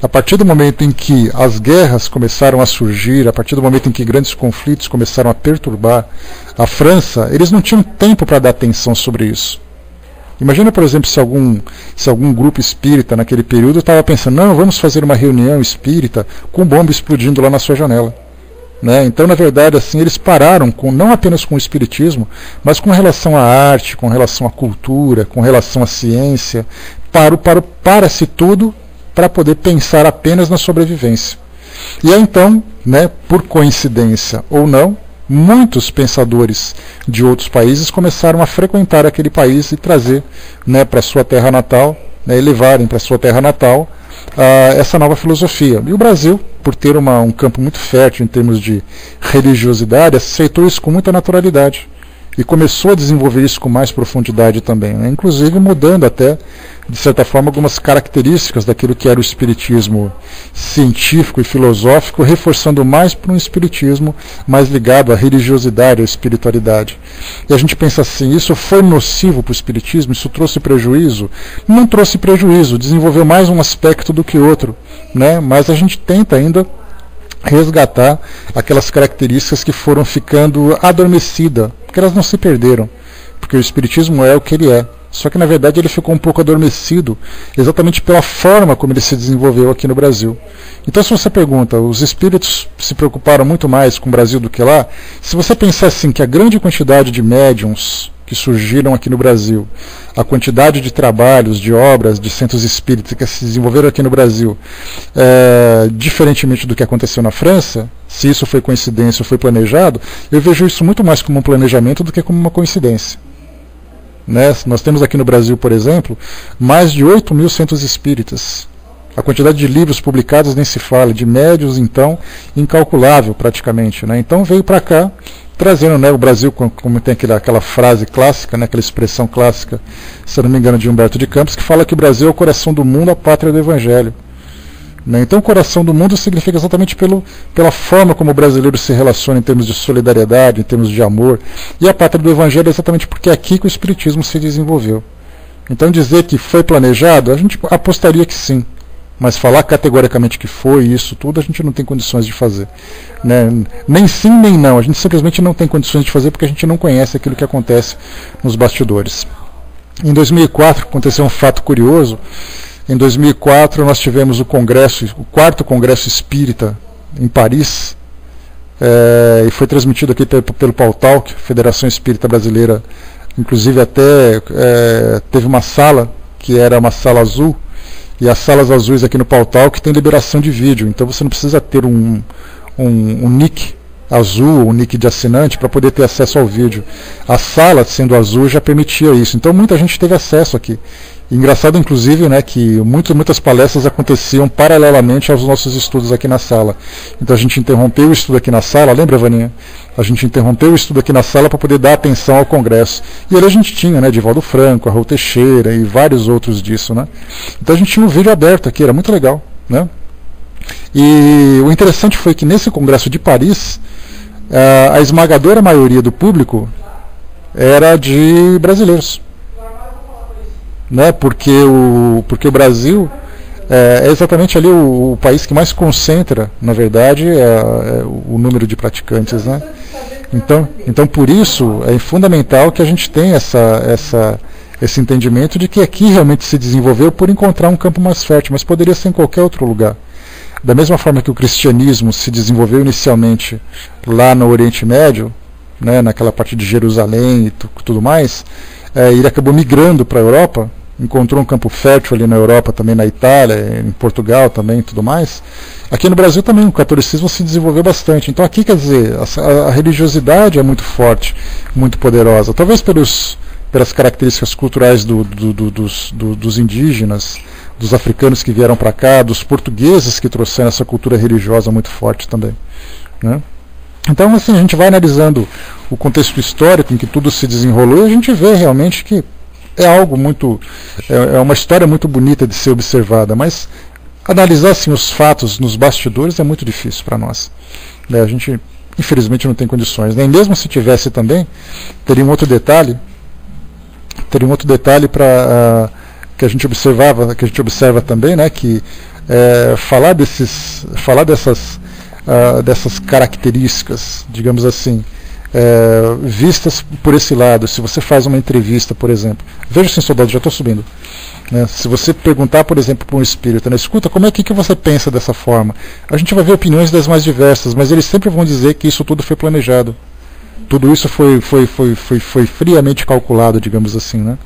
[SPEAKER 1] A partir do momento em que as guerras começaram a surgir, a partir do momento em que grandes conflitos começaram a perturbar a França, eles não tinham tempo para dar atenção sobre isso. Imagina, por exemplo, se algum grupo espírita naquele período estava pensando, não, vamos fazer uma reunião espírita com bomba explodindo lá na sua janela. Então, na verdade, assim, eles pararam não apenas com o espiritismo, mas com relação à arte, com relação à cultura, com relação à ciência. Para-se tudo para poder pensar apenas na sobrevivência. E aí, então, por coincidência ou não, muitos pensadores de outros países começaram a frequentar aquele país e trazer para sua terra natal, e levarem para sua terra natal essa nova filosofia. E o Brasil, por ter um campo muito fértil em termos de religiosidade, aceitou isso com muita naturalidade e começou a desenvolver isso com mais profundidade também, inclusive mudando até, de certa forma, algumas características daquilo que era o espiritismo científico e filosófico, reforçando mais para um espiritismo mais ligado à religiosidade, à espiritualidade. E a gente pensa assim, isso foi nocivo para o espiritismo? Isso trouxe prejuízo? Não trouxe prejuízo, desenvolveu mais um aspecto do que outro, mas a gente tenta ainda resgatar aquelas características que foram ficando adormecidas porque elas não se perderam, porque o espiritismo é o que ele é. Só que na verdade ele ficou um pouco adormecido, exatamente pela forma como ele se desenvolveu aqui no Brasil. Então se você pergunta, os espíritos se preocuparam muito mais com o Brasil do que lá? Se você pensar assim, que a grande quantidade de médiums que surgiram aqui no Brasil, a quantidade de trabalhos, de obras, de centros espíritas que se desenvolveram aqui no Brasil, diferentemente do que aconteceu na França, se isso foi coincidência ou foi planejado, eu vejo isso muito mais como um planejamento do que como uma coincidência. Né? Nós temos aqui no Brasil, por exemplo, mais de 8.000 centros espíritas. A quantidade de livros publicados nem se fala, de médios, então, incalculável praticamente. Né? Então veio para cá, trazendo, né, o Brasil, como tem aquela frase clássica, né, aquela expressão clássica, se eu não me engano, de Humberto de Campos, que fala que o Brasil é o coração do mundo, a pátria do Evangelho. Né? Então o coração do mundo significa exatamente pela forma como o brasileiro se relaciona em termos de solidariedade, em termos de amor, e a pátria do Evangelho é exatamente porque é aqui que o Espiritismo se desenvolveu. Então dizer que foi planejado, a gente apostaria que sim. Mas falar categoricamente que foi isso tudo, a gente não tem condições de fazer. Né? Nem sim, nem não. A gente simplesmente não tem condições de fazer porque a gente não conhece aquilo que acontece nos bastidores. Em 2004 aconteceu um fato curioso. Em 2004 nós tivemos o quarto Congresso Espírita em Paris, e foi transmitido aqui pelo Pautalk, Federação Espírita Brasileira. Inclusive até teve uma sala, que era uma sala azul, e as salas azuis aqui no Pautalk tem liberação de vídeo, então você não precisa ter um nick azul, um nick de assinante para poder ter acesso ao vídeo. A sala, sendo azul, já permitia isso, então muita gente teve acesso aqui. Engraçado, inclusive, né, que muitas palestras aconteciam paralelamente aos nossos estudos aqui na sala. Então a gente interrompeu o estudo aqui na sala, lembra, Vaninha? A gente interrompeu o estudo aqui na sala para poder dar atenção ao congresso. E ali a gente tinha, né, Divaldo Franco, a Raul Teixeira e vários outros disso, né? Então a gente tinha um vídeo aberto aqui, era muito legal, né? E o interessante foi que nesse congresso de Paris, a esmagadora maioria do público era de brasileiros. Né, porque o Brasil é exatamente ali o país que mais concentra, na verdade, o número de praticantes. Né? Então, por isso, é fundamental que a gente tenha esse entendimento de que aqui realmente se desenvolveu por encontrar um campo mais fértil, mas poderia ser em qualquer outro lugar. Da mesma forma que o cristianismo se desenvolveu inicialmente lá no Oriente Médio, né, naquela parte de Jerusalém e tudo mais, ele acabou migrando para a Europa, encontrou um campo fértil ali na Europa, também na Itália, em Portugal também e tudo mais. Aqui no Brasil também o catolicismo se desenvolveu bastante. Então aqui, quer dizer, a religiosidade é muito forte, muito poderosa. Talvez pelas características culturais dos indígenas, dos africanos que vieram para cá, dos portugueses que trouxeram essa cultura religiosa muito forte também. Né? Então, assim, a gente vai analisando o contexto histórico em que tudo se desenrolou e a gente vê realmente que é algo muito, é uma história muito bonita de ser observada, mas analisar assim, os fatos nos bastidores é muito difícil para nós. A gente, infelizmente, não tem condições. Nem mesmo se tivesse também, teria um outro detalhe para que a gente observa também, né, que falar dessas características, digamos assim, vistas por esse lado. Se você faz uma entrevista, por exemplo, veja assim, soldado, já estou subindo, né? Se você perguntar, por exemplo, para um espírita, né, escuta, como é que você pensa dessa forma? A gente vai ver opiniões das mais diversas, mas eles sempre vão dizer que isso tudo foi planejado. Tudo isso foi friamente calculado, digamos assim, né?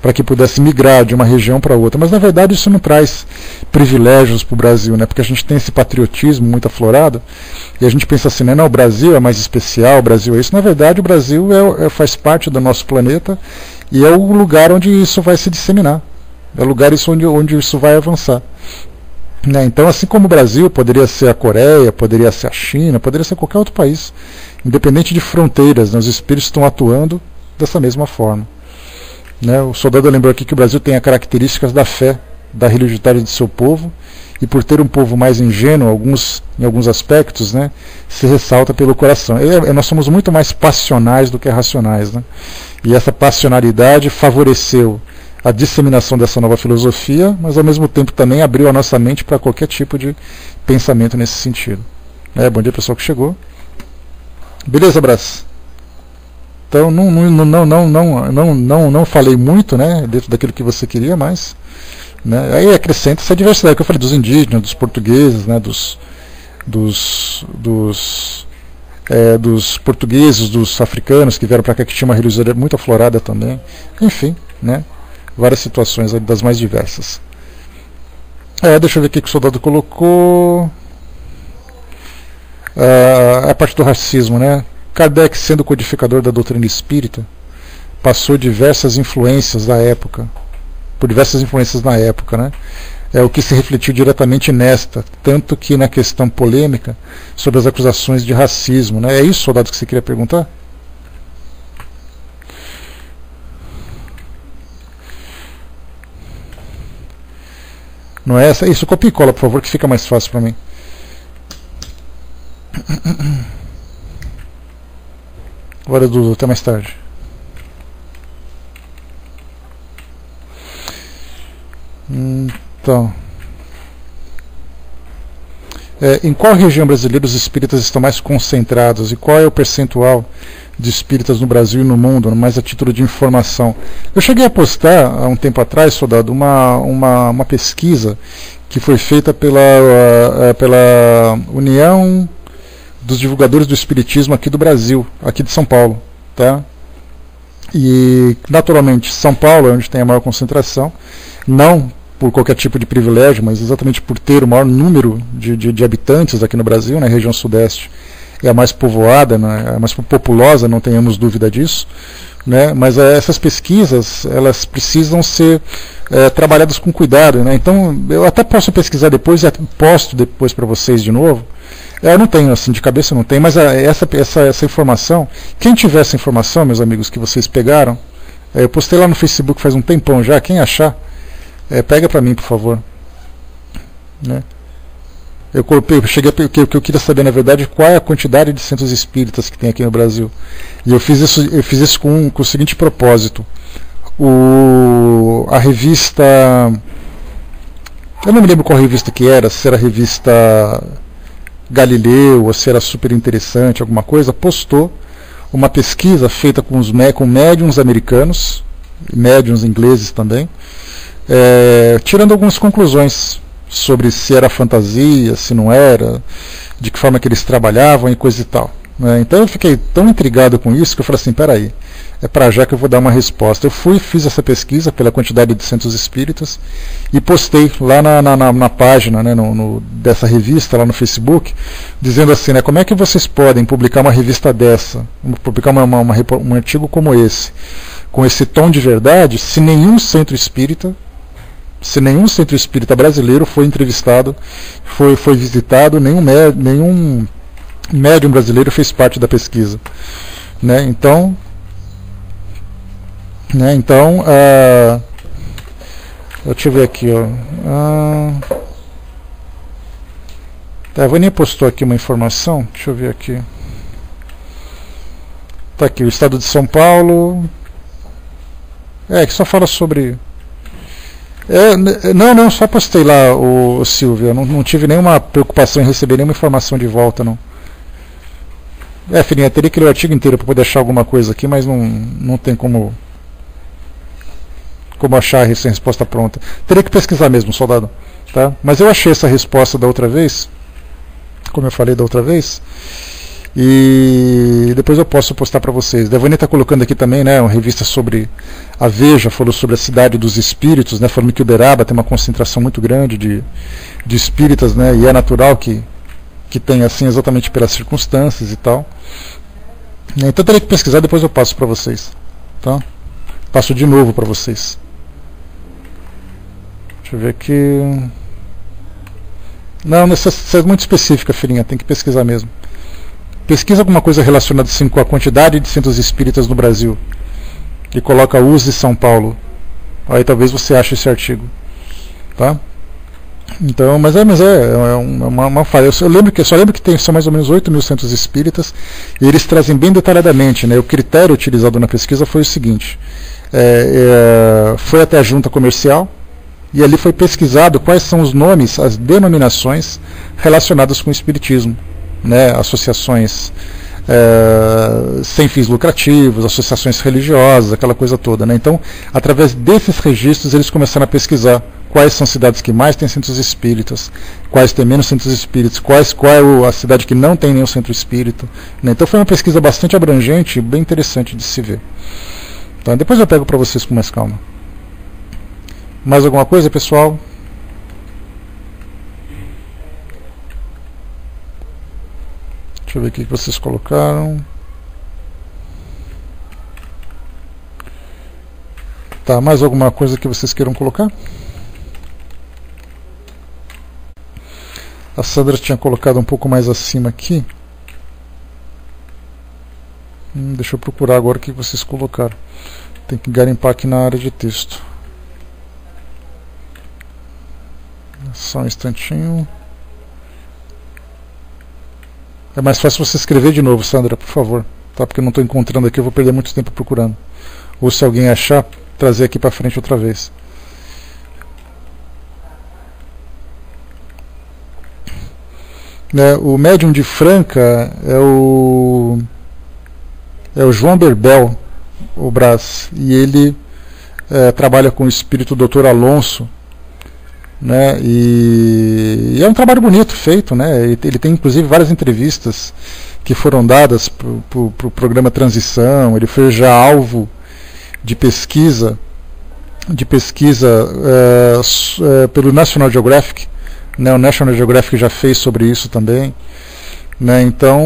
[SPEAKER 1] Para que pudesse migrar de uma região para outra. Mas na verdade isso não traz privilégios para o Brasil, né? Porque a gente tem esse patriotismo muito aflorado e a gente pensa assim, né? Não, o Brasil é mais especial, o Brasil é isso. Na verdade o Brasil faz parte do nosso planeta e é o lugar onde isso vai se disseminar, é o lugar onde isso vai avançar. Né? Então, assim como o Brasil, poderia ser a Coreia, poderia ser a China, poderia ser qualquer outro país, independente de fronteiras, né? Os espíritos estão atuando dessa mesma forma. Né? O soldado lembrou aqui que o Brasil tem as características da fé, da religiosidade de seu povo, e por ter um povo mais ingênuo em alguns aspectos, né, se ressalta pelo coração. Nós somos muito mais passionais do que racionais. Né? E essa passionalidade favoreceu a disseminação dessa nova filosofia, mas ao mesmo tempo também abriu a nossa mente para qualquer tipo de pensamento nesse sentido. Bom dia, pessoal que chegou. Beleza, abraço. Então não falei muito, né, dentro daquilo que você queria, mas, né, aí acrescenta essa diversidade que eu falei dos indígenas, dos portugueses, né, dos portugueses, dos africanos que vieram para cá, que tinha uma religiosidade muito aflorada também, enfim, né, várias situações das mais diversas. Deixa eu ver o que o soldado colocou. A parte do racismo, né? Kardec, sendo codificador da doutrina espírita, passou diversas influências da época, por diversas influências na época, né? O que se refletiu diretamente nesta, tanto que na questão polêmica sobre as acusações de racismo, né? É isso, soldado, que você queria perguntar? Não é essa? Isso, copia e cola, por favor, que fica mais fácil para mim. Agora, Dudu, até mais tarde. Então, em qual região brasileira os espíritas estão mais concentrados e qual é o percentual de espíritas no Brasil e no mundo, mais a título de informação? Eu cheguei a postar há um tempo atrás, soldado, uma pesquisa que foi feita pela União dos Divulgadores do Espiritismo aqui do Brasil, aqui de São Paulo, tá? E naturalmente São Paulo é onde tem a maior concentração, não por qualquer tipo de privilégio, mas exatamente por ter o maior número de habitantes aqui no Brasil, na região sudeste é a mais povoada, né, a mais populosa, não tenhamos dúvida disso, né, mas essas pesquisas elas precisam ser trabalhadas com cuidado, né, então eu até posso pesquisar depois e posto depois para vocês de novo. Eu não tenho, assim, de cabeça não tenho, mas essa informação, quem tiver essa informação, meus amigos, que vocês pegaram, eu postei lá no Facebook faz um tempão já, quem achar, pega para mim, por favor. Né? Eu cheguei porque eu queria saber, na verdade, qual é a quantidade de centros espíritas que tem aqui no Brasil. E eu fiz isso com o seguinte propósito. A revista... Eu não me lembro qual revista que era, se era a revista Galileu, ou se era Super Interessante, alguma coisa, postou uma pesquisa feita com médiuns americanos, médiuns ingleses também, tirando algumas conclusões sobre se era fantasia, se não era, de que forma que eles trabalhavam e coisa e tal. Né? Então eu fiquei tão intrigado com isso que eu falei assim, peraí, é para já que eu vou dar uma resposta. Eu fiz essa pesquisa pela quantidade de centros espíritas e postei lá na página, né, dessa revista, lá no Facebook, dizendo assim, né, como é que vocês podem publicar uma revista dessa, publicar um artigo como esse, com esse tom de verdade, se nenhum centro espírita brasileiro foi entrevistado, foi visitado, nenhum médium brasileiro fez parte da pesquisa, né? Então, deixa eu ver aqui, a Vânia postou aqui uma informação, deixa eu ver aqui. Tá aqui, o estado de São Paulo, que só fala sobre... Não, só postei lá, o Silvio, não tive nenhuma preocupação em receber nenhuma informação de volta, não. Filhinha, teria que ler o artigo inteiro para poder achar alguma coisa aqui, mas não tem como achar essa resposta pronta. Teria que pesquisar mesmo, soldado. Tá? Mas eu achei essa resposta da outra vez, como eu falei da outra vez, e depois eu posso postar para vocês. A Vânia está colocando aqui também, né, uma revista sobre a Veja, falou sobre a cidade dos espíritos, né, falando que Uberaba tem uma concentração muito grande de espíritas, né, e é natural que tem assim exatamente pelas circunstâncias e tal. Então teria que pesquisar, depois eu passo para vocês. Tá? Passo de novo para vocês. Deixa eu ver aqui. Não, essa é muito específica, filhinha, tem que pesquisar mesmo. Pesquisa alguma coisa relacionada assim, com a quantidade de centros espíritas no Brasil. E coloca USE São Paulo. Aí talvez você ache esse artigo. Tá? Então, mas é uma falha. Eu só lembro que são mais ou menos 8 mil centros espíritas e eles trazem bem detalhadamente, né? O critério utilizado na pesquisa foi o seguinte: foi até a junta comercial e ali foi pesquisado quais são os nomes, as denominações relacionadas com o espiritismo, né? Associações sem fins lucrativos, associações religiosas, aquela coisa toda, né? Então, através desses registros, eles começaram a pesquisar quais são as cidades que mais têm centros espíritas, quais têm menos centros espíritas, qual é a cidade que não tem nenhum centro espírita, né? Então foi uma pesquisa bastante abrangente e bem interessante de se ver. Então, depois eu pego para vocês com mais calma. Mais alguma coisa, pessoal? Deixa eu ver o que vocês colocaram. Tá, mais alguma coisa que vocês queiram colocar? A Sandra tinha colocado um pouco mais acima aqui. Deixa eu procurar agora o que vocês colocaram. Tem que garimpar aqui na área de texto. Só um instantinho. É mais fácil você escrever de novo, Sandra, por favor. Tá? Porque eu não estou encontrando aqui, eu vou perder muito tempo procurando. Ou se alguém achar, trazer aqui para frente outra vez. O médium de Franca é o João Berbel, o Brás, e ele trabalha com o espírito Dr. Alonso, né? E é um trabalho bonito feito, né? Ele tem inclusive várias entrevistas que foram dadas para o programa Transição. Ele foi já alvo de pesquisa pelo National Geographic, né? O National Geographic já fez sobre isso também, né? Então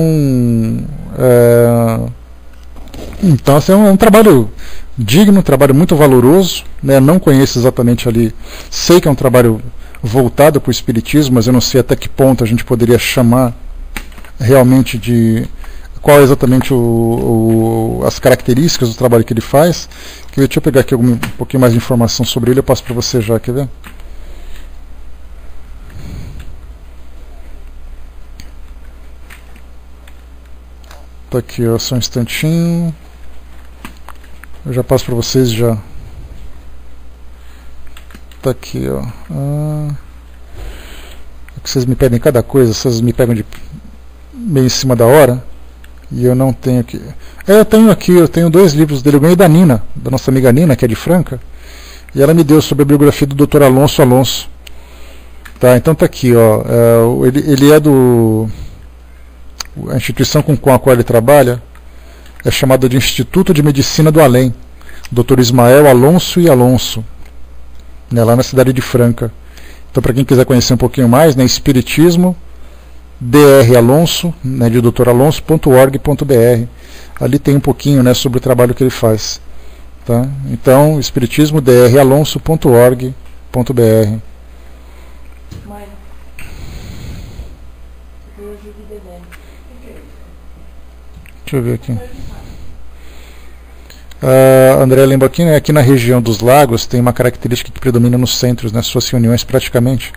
[SPEAKER 1] assim, é um trabalho digno, um trabalho muito valoroso, né? Não conheço exatamente ali, sei que é um trabalho voltado para o espiritismo, mas eu não sei até que ponto a gente poderia chamar realmente de qual é exatamente as características do trabalho que ele faz. Deixa eu pegar aqui um pouquinho mais de informação sobre ele, eu passo para você já, quer ver? Tá aqui, ó, só um instantinho. Eu já passo para vocês já. Tá aqui, ó. É que vocês me pedem cada coisa, vocês me pegam de meio em cima da hora. E eu não tenho aqui. Eu tenho 2 livros dele. Eu ganhei da Nina, da nossa amiga Nina, que é de Franca. E ela me deu sobre a biografia do Dr. Alonso. Tá, então tá aqui, ó. Ele é a instituição com a qual ele trabalha é chamada de Instituto de Medicina do Além, Dr. Ismael Alonso e Alonso, né, lá na cidade de Franca. Então, para quem quiser conhecer um pouquinho mais, né, Espiritismo Dr. Alonso, né, de dralonso.org.br. Ali tem um pouquinho, né, sobre o trabalho que ele faz. Tá? Então, Espiritismo dralonso.org.br. Deixa eu ver aqui. André lembra aqui, né, aqui na região dos lagos tem uma característica que predomina nos centros, né, suas reuniões praticamente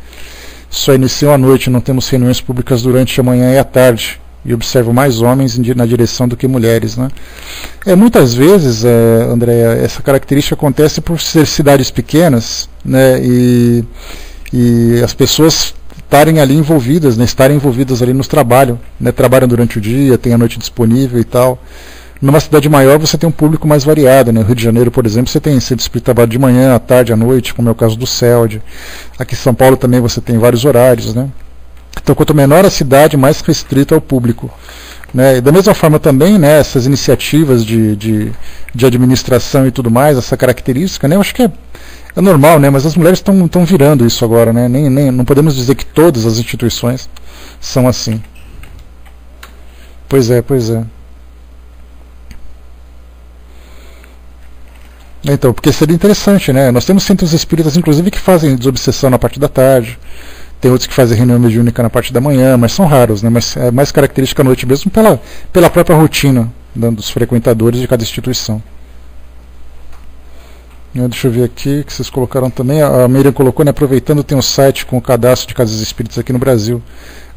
[SPEAKER 1] só iniciam à noite, não temos reuniões públicas durante a manhã e a tarde, e observo mais homens na direção do que mulheres, né? Muitas vezes, André, essa característica acontece por ser cidades pequenas, né, e as pessoas estarem ali envolvidas, né, estarem envolvidas ali no trabalho, né, trabalham durante o dia, tem a noite disponível e tal. Numa cidade maior você tem um público mais variado, né? No Rio de Janeiro, por exemplo, você tem centro espírita trabalho de manhã, à tarde, à noite, como é o caso do CELD. Aqui em São Paulo também você tem vários horários, né? Então, quanto menor a cidade, mais restrito é o público, né? E da mesma forma também, né, essas iniciativas de administração e tudo mais, essa característica, né, eu acho que é normal, né? Mas as mulheres estão virando isso agora, né? Não podemos dizer que todas as instituições são assim. Pois é. Então, porque seria interessante, né? Nós temos centros espíritas, inclusive, que fazem desobsessão na parte da tarde. Tem outros que fazem reunião mediúnica na parte da manhã, mas são raros, né? Mas é mais característica à noite mesmo pela própria rotina, né, dos frequentadores de cada instituição. Deixa eu ver aqui, que vocês colocaram também. A Miriam colocou, né? Aproveitando, tem um site com o cadastro de casas espíritas aqui no Brasil.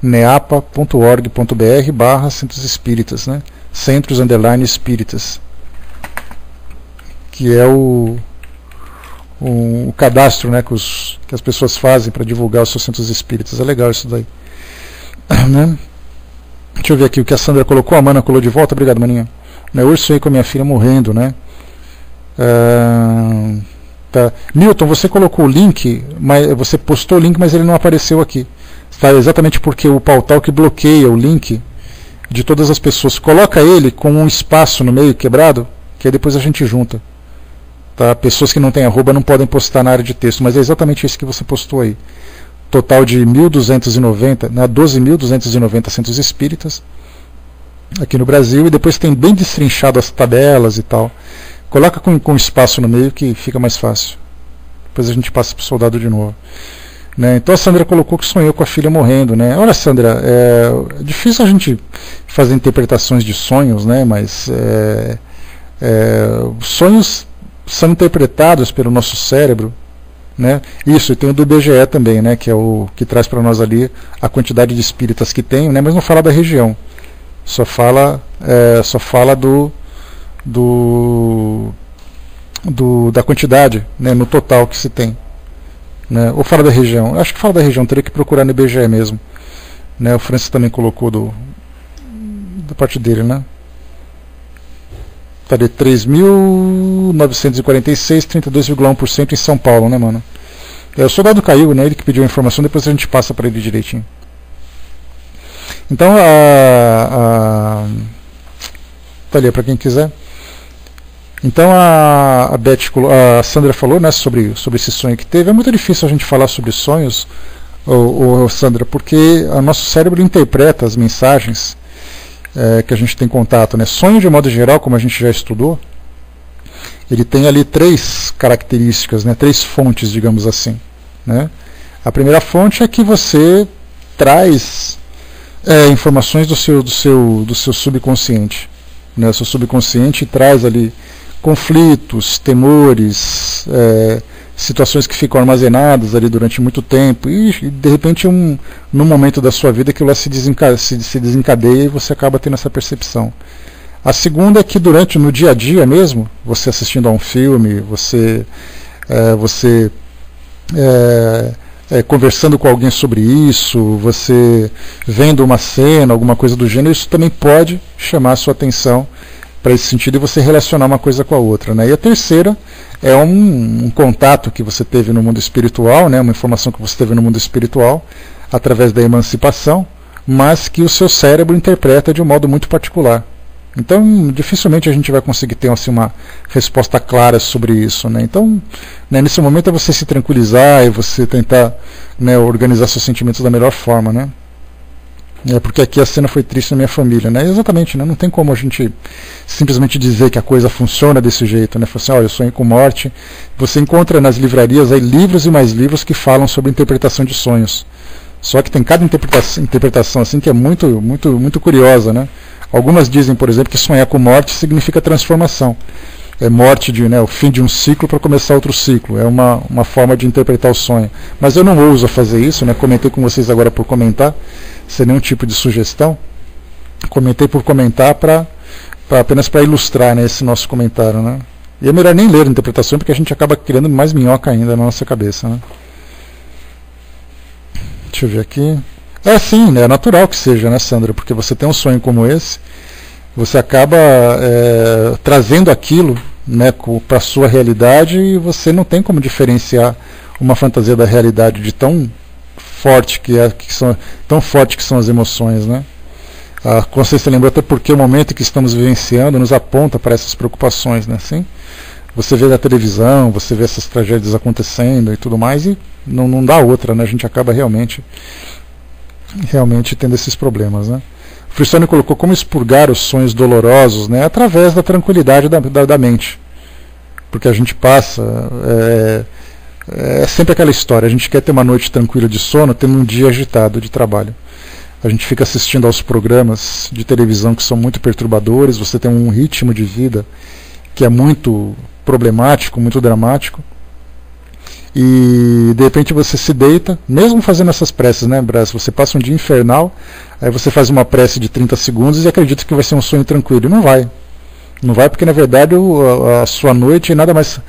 [SPEAKER 1] neapa.org.br/centros espíritas, né? Centros _ espíritas. Que é o cadastro, né, que as pessoas fazem para divulgar os seus centros espíritas. É legal isso daí. Né? Deixa eu ver aqui o que a Sandra colocou, a Mana colocou de volta, obrigado, Maninha. Né, hoje sonhei com a minha filha morrendo, né? Tá. Newton, você colocou o link, mas você postou o link, mas ele não apareceu aqui. Tá, exatamente porque o Pautalk bloqueia o link de todas as pessoas. Coloca ele com um espaço no meio quebrado, que aí depois a gente junta. Tá? Pessoas que não têm arroba não podem postar na área de texto, mas é exatamente isso que você postou aí. Total de 1.290, né, 12.290 centros espíritas aqui no Brasil, e depois tem bem destrinchado as tabelas e tal. Coloca com espaço no meio que fica mais fácil. Depois a gente passa para o soldado de novo. Né? Então a Sandra colocou que sonhou com a filha morrendo. Né? Olha, Sandra, é difícil a gente fazer interpretações de sonhos, né? Mas sonhos são interpretados pelo nosso cérebro. Né? Isso, e tem o do IBGE também, né? Que é o que traz para nós ali a quantidade de espíritas que tem, né? Mas não fala da região. Só fala da quantidade, né, no total que se tem, né, ou fala da região. Acho que fala da região, teria que procurar no IBGE mesmo, né, o Francis também colocou da parte dele, né, tá de 3.946, 32,1% em São Paulo, né, mano. O soldado caiu, né, ele que pediu a informação, depois a gente passa para ele direitinho. Então tá ali para quem quiser. Então a Sandra falou, né, sobre esse sonho que teve. É muito difícil a gente falar sobre sonhos, Sandra, porque o nosso cérebro interpreta as mensagens que a gente tem contato, né? Sonho, de modo geral, como a gente já estudou, ele tem ali 3 características, né, 3 fontes, digamos assim, né? A primeira fonte é que você traz informações do seu subconsciente, né? O seu subconsciente traz ali conflitos, temores, situações que ficam armazenadas ali durante muito tempo, e de repente num momento da sua vida aquilo lá se desencadeia e você acaba tendo essa percepção. A segunda é que no dia a dia mesmo, você assistindo a um filme, você conversando com alguém sobre isso, você vendo uma cena, alguma coisa do gênero, isso também pode chamar a sua atenção para esse sentido e você relacionar uma coisa com a outra, né? E a terceira é um contato que você teve no mundo espiritual, né? Uma informação que você teve no mundo espiritual através da emancipação, mas que o seu cérebro interpreta de um modo muito particular. Então, dificilmente a gente vai conseguir ter assim, uma resposta clara sobre isso, né? Então, né, nesse momento é você se tranquilizar e você tentar, né, organizar seus sentimentos da melhor forma, né? Porque aqui a cena foi triste na minha família, né? Exatamente, né? Não tem como a gente simplesmente dizer que a coisa funciona desse jeito, né? Falar assim, eu sonhei com morte. Você encontra nas livrarias aí livros e mais livros que falam sobre interpretação de sonhos. Só que tem cada interpretação assim que é muito, muito, muito curiosa, né? Algumas dizem, por exemplo, que sonhar com morte significa transformação. É morte, o fim de um ciclo para começar outro ciclo. É uma forma de interpretar o sonho. Mas eu não ouso fazer isso, né? Comentei com vocês agora por comentar, sem nenhum tipo de sugestão. Comentei por comentar apenas para ilustrar, né, esse nosso comentário, né? E é melhor nem ler a interpretação, porque a gente acaba criando mais minhoca ainda na nossa cabeça, né? Deixa eu ver aqui. Sim, né? É natural que seja, né, Sandra? Porque você tem um sonho como esse, você acaba trazendo aquilo, né, para a sua realidade, e você não tem como diferenciar uma fantasia da realidade de tão forte tão forte que são as emoções, né? A consciência lembrou até porque o momento que estamos vivenciando nos aponta para essas preocupações, né? Assim, você vê na televisão, você vê essas tragédias acontecendo e tudo mais, e não dá outra, né? A gente acaba realmente tendo esses problemas, né? O Frissone colocou como expurgar os sonhos dolorosos, né? Através da tranquilidade da mente, porque a gente passa é sempre aquela história, a gente quer ter uma noite tranquila de sono tendo um dia agitado de trabalho. A gente fica assistindo aos programas de televisão que são muito perturbadores, você tem um ritmo de vida que é muito problemático, muito dramático, e de repente você se deita, mesmo fazendo essas preces, né, Brás? Você passa um dia infernal, aí você faz uma prece de 30 segundos e acredita que vai ser um sonho tranquilo, e não vai. Não vai, porque na verdade a sua noite nada mais...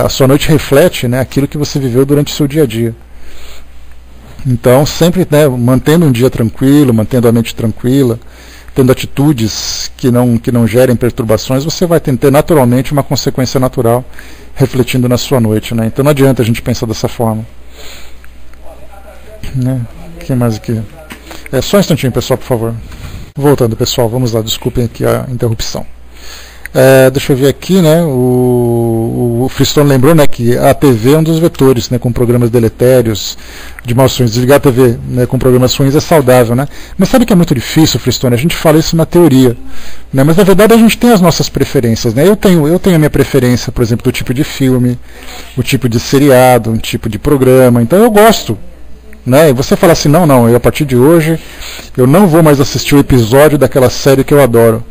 [SPEAKER 1] a sua noite reflete, né, aquilo que você viveu durante o seu dia a dia. Então, sempre, né, mantendo um dia tranquilo, mantendo a mente tranquila, tendo atitudes que não gerem perturbações, você vai ter naturalmente uma consequência natural refletindo na sua noite, né? Então não adianta a gente pensar dessa forma. Né? O que mais aqui? Só um instantinho, pessoal, por favor. Voltando, pessoal, vamos lá, desculpem aqui a interrupção. Deixa eu ver aqui, né? O Freestone lembrou, né, que a TV é um dos vetores, né, com programas deletérios de maus sonhos. Desligar a TV, né, com programas ruins é saudável, né? Mas sabe que é muito difícil, Freestone? A gente fala isso na teoria, né? Mas na verdade a gente tem as nossas preferências, né? Eu tenho a minha preferência, por exemplo, do tipo de filme, o tipo de seriado, um tipo de programa. Então eu gosto, né? E você fala assim, não, a partir de hoje eu não vou mais assistir o episódio daquela série que eu adoro.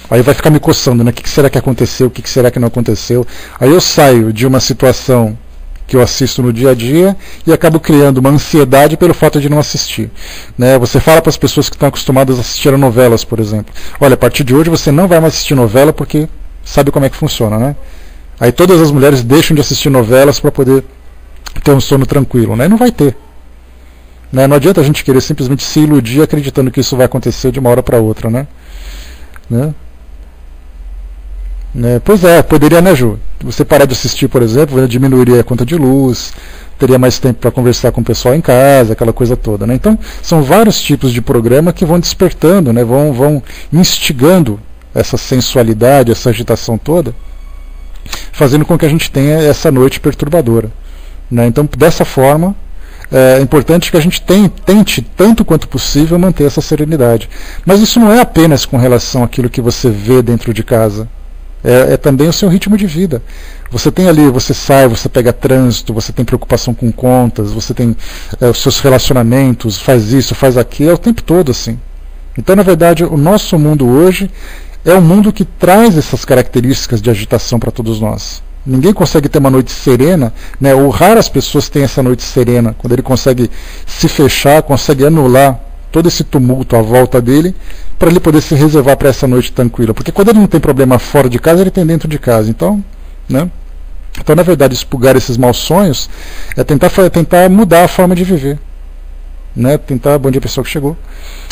[SPEAKER 1] Aí vai ficar me coçando, né? O que será que aconteceu? O que será que não aconteceu? Aí eu saio de uma situação que eu assisto no dia a dia e acabo criando uma ansiedade pelo fato de não assistir, né? Você fala para as pessoas que estão acostumadas a assistir a novelas, por exemplo. Olha, a partir de hoje você não vai mais assistir novela porque sabe como é que funciona, né? Aí todas as mulheres deixam de assistir novelas para poder ter um sono tranquilo, né? Não vai ter. Né? Não adianta a gente querer simplesmente se iludir acreditando que isso vai acontecer de uma hora para outra, né? Pois é, poderia, né, Ju? Você parar de assistir, por exemplo, diminuiria a conta de luz, teria mais tempo para conversar com o pessoal em casa, aquela coisa toda, né? Então, são vários tipos de programa que vão despertando, né? Vão instigando essa sensualidade, essa agitação toda, fazendo com que a gente tenha essa noite perturbadora, né? Então, dessa forma, é importante que a gente tente, tanto quanto possível, manter essa serenidade. Mas isso não é apenas com relação àquilo que você vê dentro de casa. É também o seu ritmo de vida. Você tem ali, você sai, você pega trânsito, você tem preocupação com contas, você tem os seus relacionamentos, faz isso, faz aquilo, é o tempo todo assim. Então, na verdade, o nosso mundo hoje é um mundo que traz essas características de agitação para todos nós. Ninguém consegue ter uma noite serena, né? Ou raras pessoas têm essa noite serena, quando ele consegue se fechar, consegue anular todo esse tumulto à volta dele, para ele poder se reservar para essa noite tranquila. Porque quando ele não tem problema fora de casa, ele tem dentro de casa. Então, né? Então, na verdade, expurgar esses maus sonhos é tentar mudar a forma de viver. Né? Bom dia, pessoal que chegou.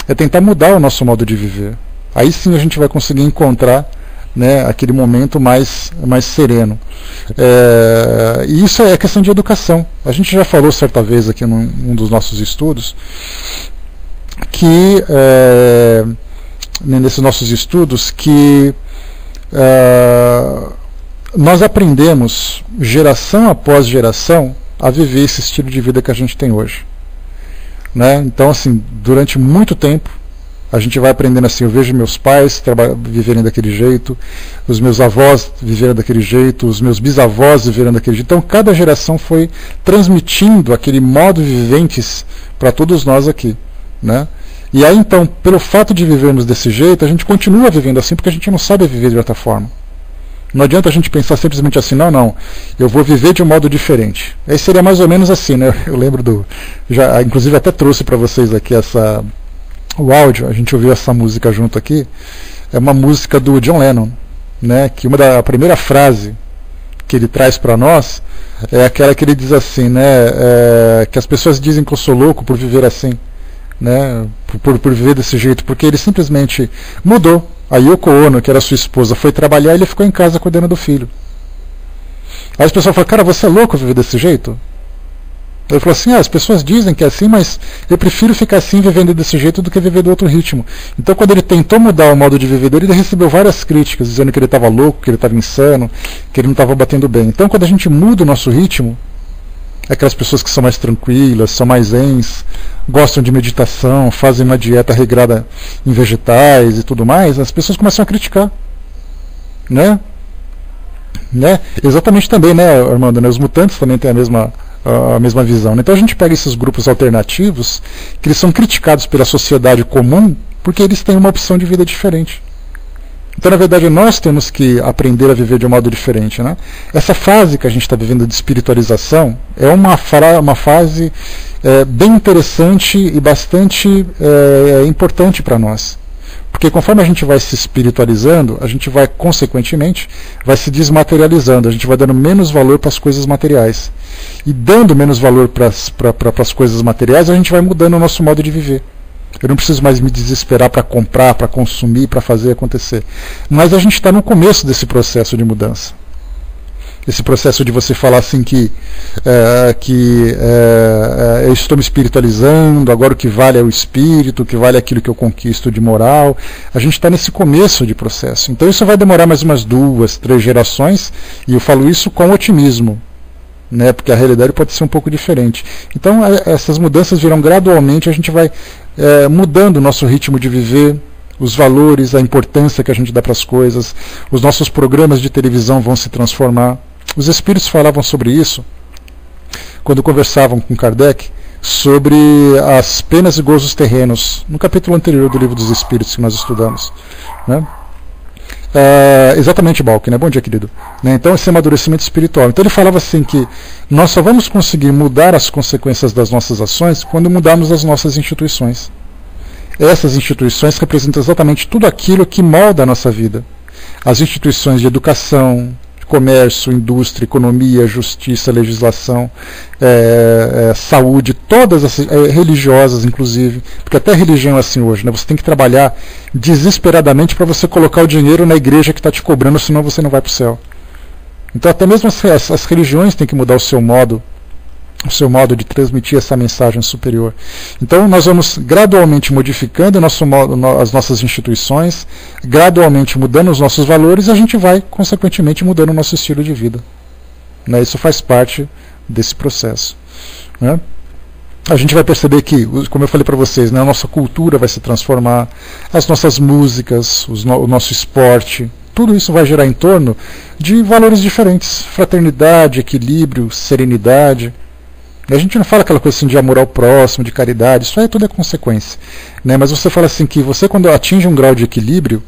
[SPEAKER 1] É tentar mudar o nosso modo de viver. Aí sim a gente vai conseguir encontrar, né, aquele momento mais sereno. E isso é questão de educação. A gente já falou certa vez aqui num dos nossos estudos que nesses nossos estudos que nós aprendemos geração após geração a viver esse estilo de vida que a gente tem hoje, né? Então, assim, durante muito tempo a gente vai aprendendo assim. Eu vejo meus pais viverem daquele jeito, os meus avós viverem daquele jeito, os meus bisavós viverem daquele jeito. Então cada geração foi transmitindo aquele modo viventes para todos nós aqui, né? E aí então, pelo fato de vivermos desse jeito, a gente continua vivendo assim porque a gente não sabe viver de outra forma. Não adianta a gente pensar simplesmente assim, não, eu vou viver de um modo diferente. Aí seria mais ou menos assim, né? Eu lembro inclusive até trouxe para vocês aqui o áudio, a gente ouviu essa música junto aqui, é uma música do John Lennon, né? Que a primeira frase que ele traz para nós é aquela que ele diz assim, né? Que as pessoas dizem que eu sou louco por viver assim, né? Por viver desse jeito, porque ele simplesmente mudou. A Yoko Ono, que era sua esposa, foi trabalhar e ele ficou em casa cuidando do filho. Aí as pessoas falam, cara, você é louco viver desse jeito? Ele falou assim, as pessoas dizem que é assim, mas eu prefiro ficar assim vivendo desse jeito do que viver do outro ritmo. Então quando ele tentou mudar o modo de viver dele, ele recebeu várias críticas, dizendo que ele estava louco, que ele estava insano, que ele não estava batendo bem. Então quando a gente muda o nosso ritmo, aquelas pessoas que são mais tranquilas, são mais zens, gostam de meditação, fazem uma dieta regrada em vegetais e tudo mais, as pessoas começam a criticar, né? Exatamente também, né, Armando, né? Os mutantes também têm a mesma visão, né? Então a gente pega esses grupos alternativos que eles são criticados pela sociedade comum porque eles têm uma opção de vida diferente. Então, na verdade, nós temos que aprender a viver de um modo diferente, né? Essa fase que a gente está vivendo de espiritualização é uma fase bem interessante e bastante importante para nós. Porque conforme a gente vai se espiritualizando, a gente vai, consequentemente, vai se desmaterializando, a gente vai dando menos valor para as coisas materiais. E dando menos valor para as coisas materiais, a gente vai mudando o nosso modo de viver. Eu não preciso mais me desesperar para comprar, para consumir, para fazer acontecer. Mas a gente está no começo desse processo de mudança. Esse processo de você falar assim que eu estou me espiritualizando, agora o que vale é o espírito, o que vale é aquilo que eu conquisto de moral. A gente está nesse começo de processo. Então isso vai demorar mais umas 2, 3 gerações, e eu falo isso com otimismo, né, porque a realidade pode ser um pouco diferente. Então essas mudanças virão gradualmente, a gente vai mudando o nosso ritmo de viver, os valores, a importância que a gente dá para as coisas, os nossos programas de televisão vão se transformar. Os espíritos falavam sobre isso quando conversavam com Kardec sobre as penas e gozos terrenos, no capítulo anterior do Livro dos Espíritos que nós estudamos, né? Exatamente, Balk, né? Bom dia, querido. Né? Então, esse amadurecimento espiritual. Então, ele falava assim que nós só vamos conseguir mudar as consequências das nossas ações quando mudarmos as nossas instituições. Essas instituições representam exatamente tudo aquilo que molda a nossa vida. As instituições de educação, comércio, indústria, economia, justiça, legislação, saúde, todas as religiosas, inclusive, porque até a religião é assim hoje, né? Você tem que trabalhar desesperadamente para você colocar o dinheiro na igreja que está te cobrando, senão você não vai para o céu. Então até mesmo as religiões têm que mudar o seu modo de transmitir essa mensagem superior. Então nós vamos gradualmente modificando as nossas instituições, gradualmente mudando os nossos valores, e a gente vai, consequentemente, mudando o nosso estilo de vida. Né? Isso faz parte desse processo. Né? A gente vai perceber que, como eu falei para vocês, né, a nossa cultura vai se transformar, as nossas músicas, o nosso esporte, tudo isso vai gerar em torno de valores diferentes: fraternidade, equilíbrio, serenidade. A gente não fala aquela coisa assim de amor ao próximo, de caridade, isso aí tudo é consequência. Né? Mas você fala assim que você, quando atinge um grau de equilíbrio,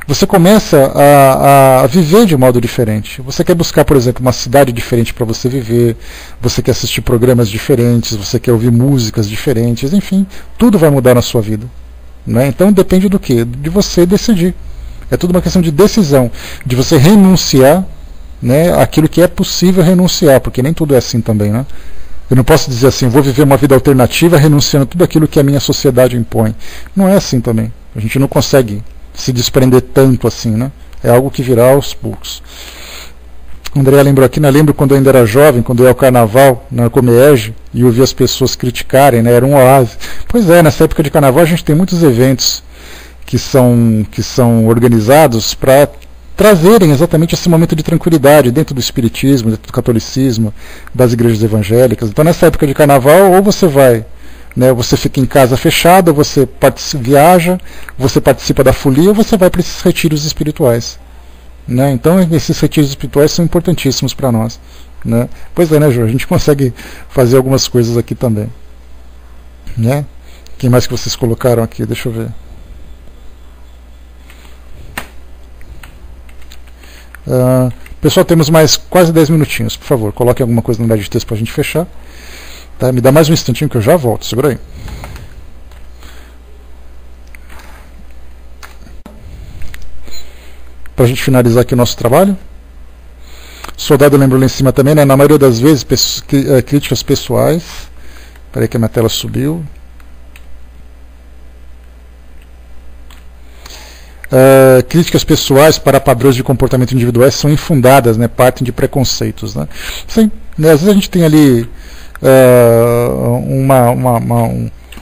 [SPEAKER 1] você começa a viver de um modo diferente. Você quer buscar, por exemplo, uma cidade diferente para você viver, você quer assistir programas diferentes, você quer ouvir músicas diferentes, enfim, tudo vai mudar na sua vida. Né? Então depende do quê? De você decidir. É tudo uma questão de decisão, de você renunciar, né, àquilo que é possível renunciar, porque nem tudo é assim também, né? Eu não posso dizer assim, vou viver uma vida alternativa renunciando a tudo aquilo que a minha sociedade impõe. Não é assim também. A gente não consegue se desprender tanto assim, né? É algo que virá aos poucos. O André lembrou aqui, né? Lembro quando eu ainda era jovem, quando eu ia ao carnaval, na Comierge, e ouvia as pessoas criticarem, né? Era um oásis. Pois é, nessa época de carnaval a gente tem muitos eventos que são organizados para trazerem exatamente esse momento de tranquilidade dentro do espiritismo, dentro do catolicismo, das igrejas evangélicas. Então nessa época de carnaval, ou você vai, né, você fica em casa fechada, você viaja, você participa da folia, ou você vai para esses retiros espirituais. Né? Então esses retiros espirituais são importantíssimos para nós. Né? Pois é, né, Ju? A gente consegue fazer algumas coisas aqui também. Né? Quem mais que vocês colocaram aqui? Deixa eu ver. Pessoal, temos mais quase 10 minutinhos. Por favor, coloque alguma coisa na unidade de texto para a gente fechar. Tá? Me dá mais um instantinho que eu já volto. Segura aí. Para a gente finalizar aqui o nosso trabalho. Soldado lembrou lá em cima também, né? Na maioria das vezes, críticas pessoais. Espera aí que a minha tela subiu. Críticas pessoais para padrões de comportamento individuais são infundadas, né, partem de preconceitos. Né? Sim, né, às vezes a gente tem ali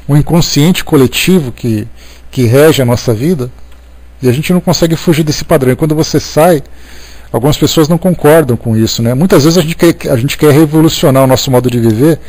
[SPEAKER 1] um inconsciente coletivo que rege a nossa vida e a gente não consegue fugir desse padrão. E quando você sai, algumas pessoas não concordam com isso. Né? Muitas vezes a gente quer revolucionar o nosso modo de viver,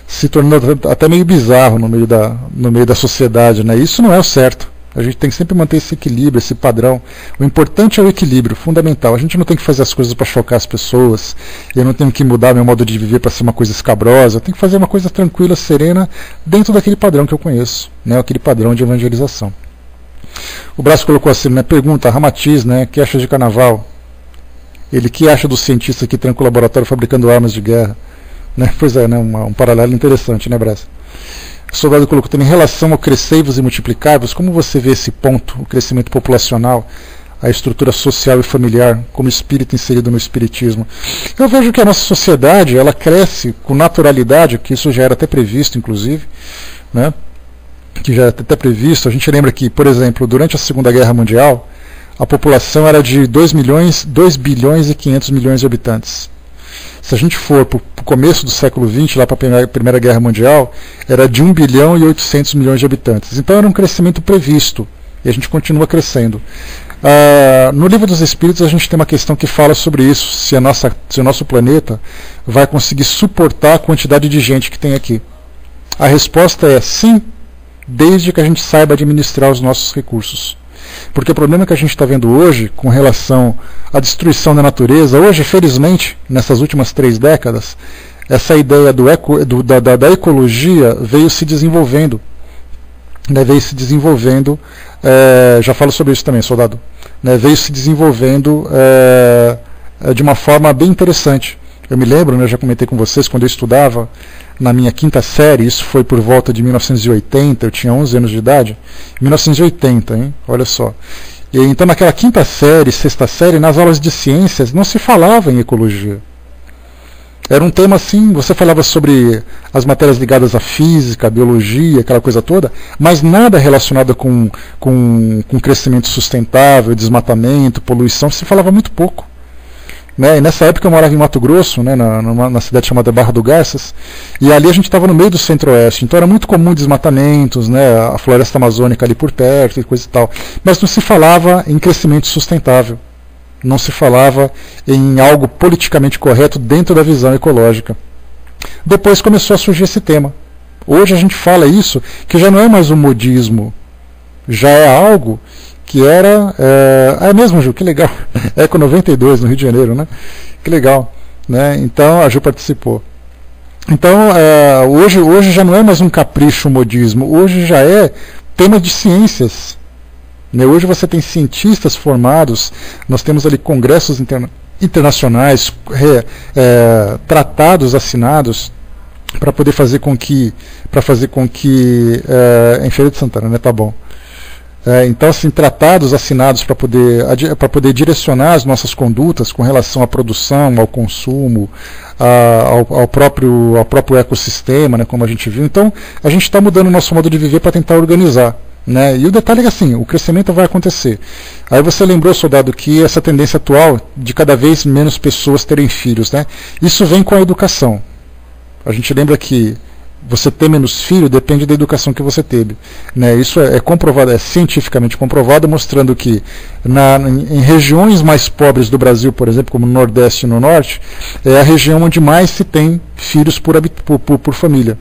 [SPEAKER 1] se tornando até meio bizarro no meio da sociedade. Né? Isso não é o certo. A gente tem que sempre manter esse equilíbrio, esse padrão. O importante é o equilíbrio, fundamental. A gente não tem que fazer as coisas para chocar as pessoas. Eu não tenho que mudar meu modo de viver para ser uma coisa escabrosa. Eu tenho que fazer uma coisa tranquila, serena, dentro daquele padrão que eu conheço, né? Aquele padrão de evangelização. O Braço colocou assim, né? Pergunta, Ramatiz, né? Que acha de carnaval? Ele que acha do cientista que tranca o laboratório fabricando armas de guerra? Né? Pois é, né? Um paralelo interessante, né, Braço? O soldado colocou também, em relação ao crescei-vos e multiplicai-vos, como você vê esse ponto, o crescimento populacional, a estrutura social e familiar, como espírito inserido no espiritismo? Eu vejo que a nossa sociedade, ela cresce com naturalidade, que isso já era até previsto, inclusive, né? Que já era até previsto. A gente lembra que, por exemplo, durante a Segunda Guerra Mundial, a população era de 2 bilhões e 500 milhões de habitantes. Se a gente for para o começo do século XX, lá para a Primeira Guerra Mundial, era de 1 bilhão e 800 milhões de habitantes. Então era um crescimento previsto, e a gente continua crescendo. No Livro dos Espíritos a gente tem uma questão que fala sobre isso, se o nosso planeta vai conseguir suportar a quantidade de gente que tem aqui. A resposta é sim, desde que a gente saiba administrar os nossos recursos. Porque o problema que a gente está vendo hoje, com relação à destruição da natureza, hoje, felizmente, nessas últimas 3 décadas, essa ideia da ecologia veio se desenvolvendo. Já falo sobre isso também, soldado. Veio se desenvolvendo de uma forma bem interessante. Eu me lembro, já comentei com vocês, quando eu estudava na minha 5ª série, isso foi por volta de 1980, eu tinha 11 anos de idade, 1980, hein? Olha só. E, então naquela 5ª série, 6ª série, nas aulas de ciências, não se falava em ecologia. Era um tema assim, você falava sobre as matérias ligadas à física, à biologia, aquela coisa toda, mas nada relacionado com crescimento sustentável, desmatamento, poluição, se falava muito pouco. E nessa época eu morava em Mato Grosso, na cidade chamada Barra do Garças, e ali a gente estava no meio do centro-oeste, então era muito comum desmatamentos, a floresta amazônica ali por perto e coisa e tal, mas não se falava em crescimento sustentável, não se falava em algo politicamente correto dentro da visão ecológica. Depois começou a surgir esse tema. Hoje a gente fala isso, que já não é mais um modismo, já é algo que era... É mesmo, Ju, que legal. Eco 92, no Rio de Janeiro, né? Que legal. Então, a Ju participou. Então, hoje já não é mais um capricho modismo, hoje já é tema de ciências. Hoje você tem cientistas formados, nós temos ali congressos internacionais, tratados assinados, para poder fazer com que... em Feira de Santana, né? Tá bom. Então, assim, tratados assinados para poder direcionar as nossas condutas com relação à produção, ao consumo, ao próprio ecossistema, como a gente viu. Então, a gente está mudando o nosso modo de viver para tentar organizar. E o detalhe é que assim, o crescimento vai acontecer. Aí você lembrou, soldado, que essa tendência atual de cada vez menos pessoas terem filhos, isso vem com a educação. A gente lembra que você ter menos filho depende da educação que você teve. Isso é comprovado, é cientificamente comprovado, mostrando que em regiões mais pobres do Brasil, por exemplo, como no Nordeste e no Norte, é a região onde mais se tem filhos por família.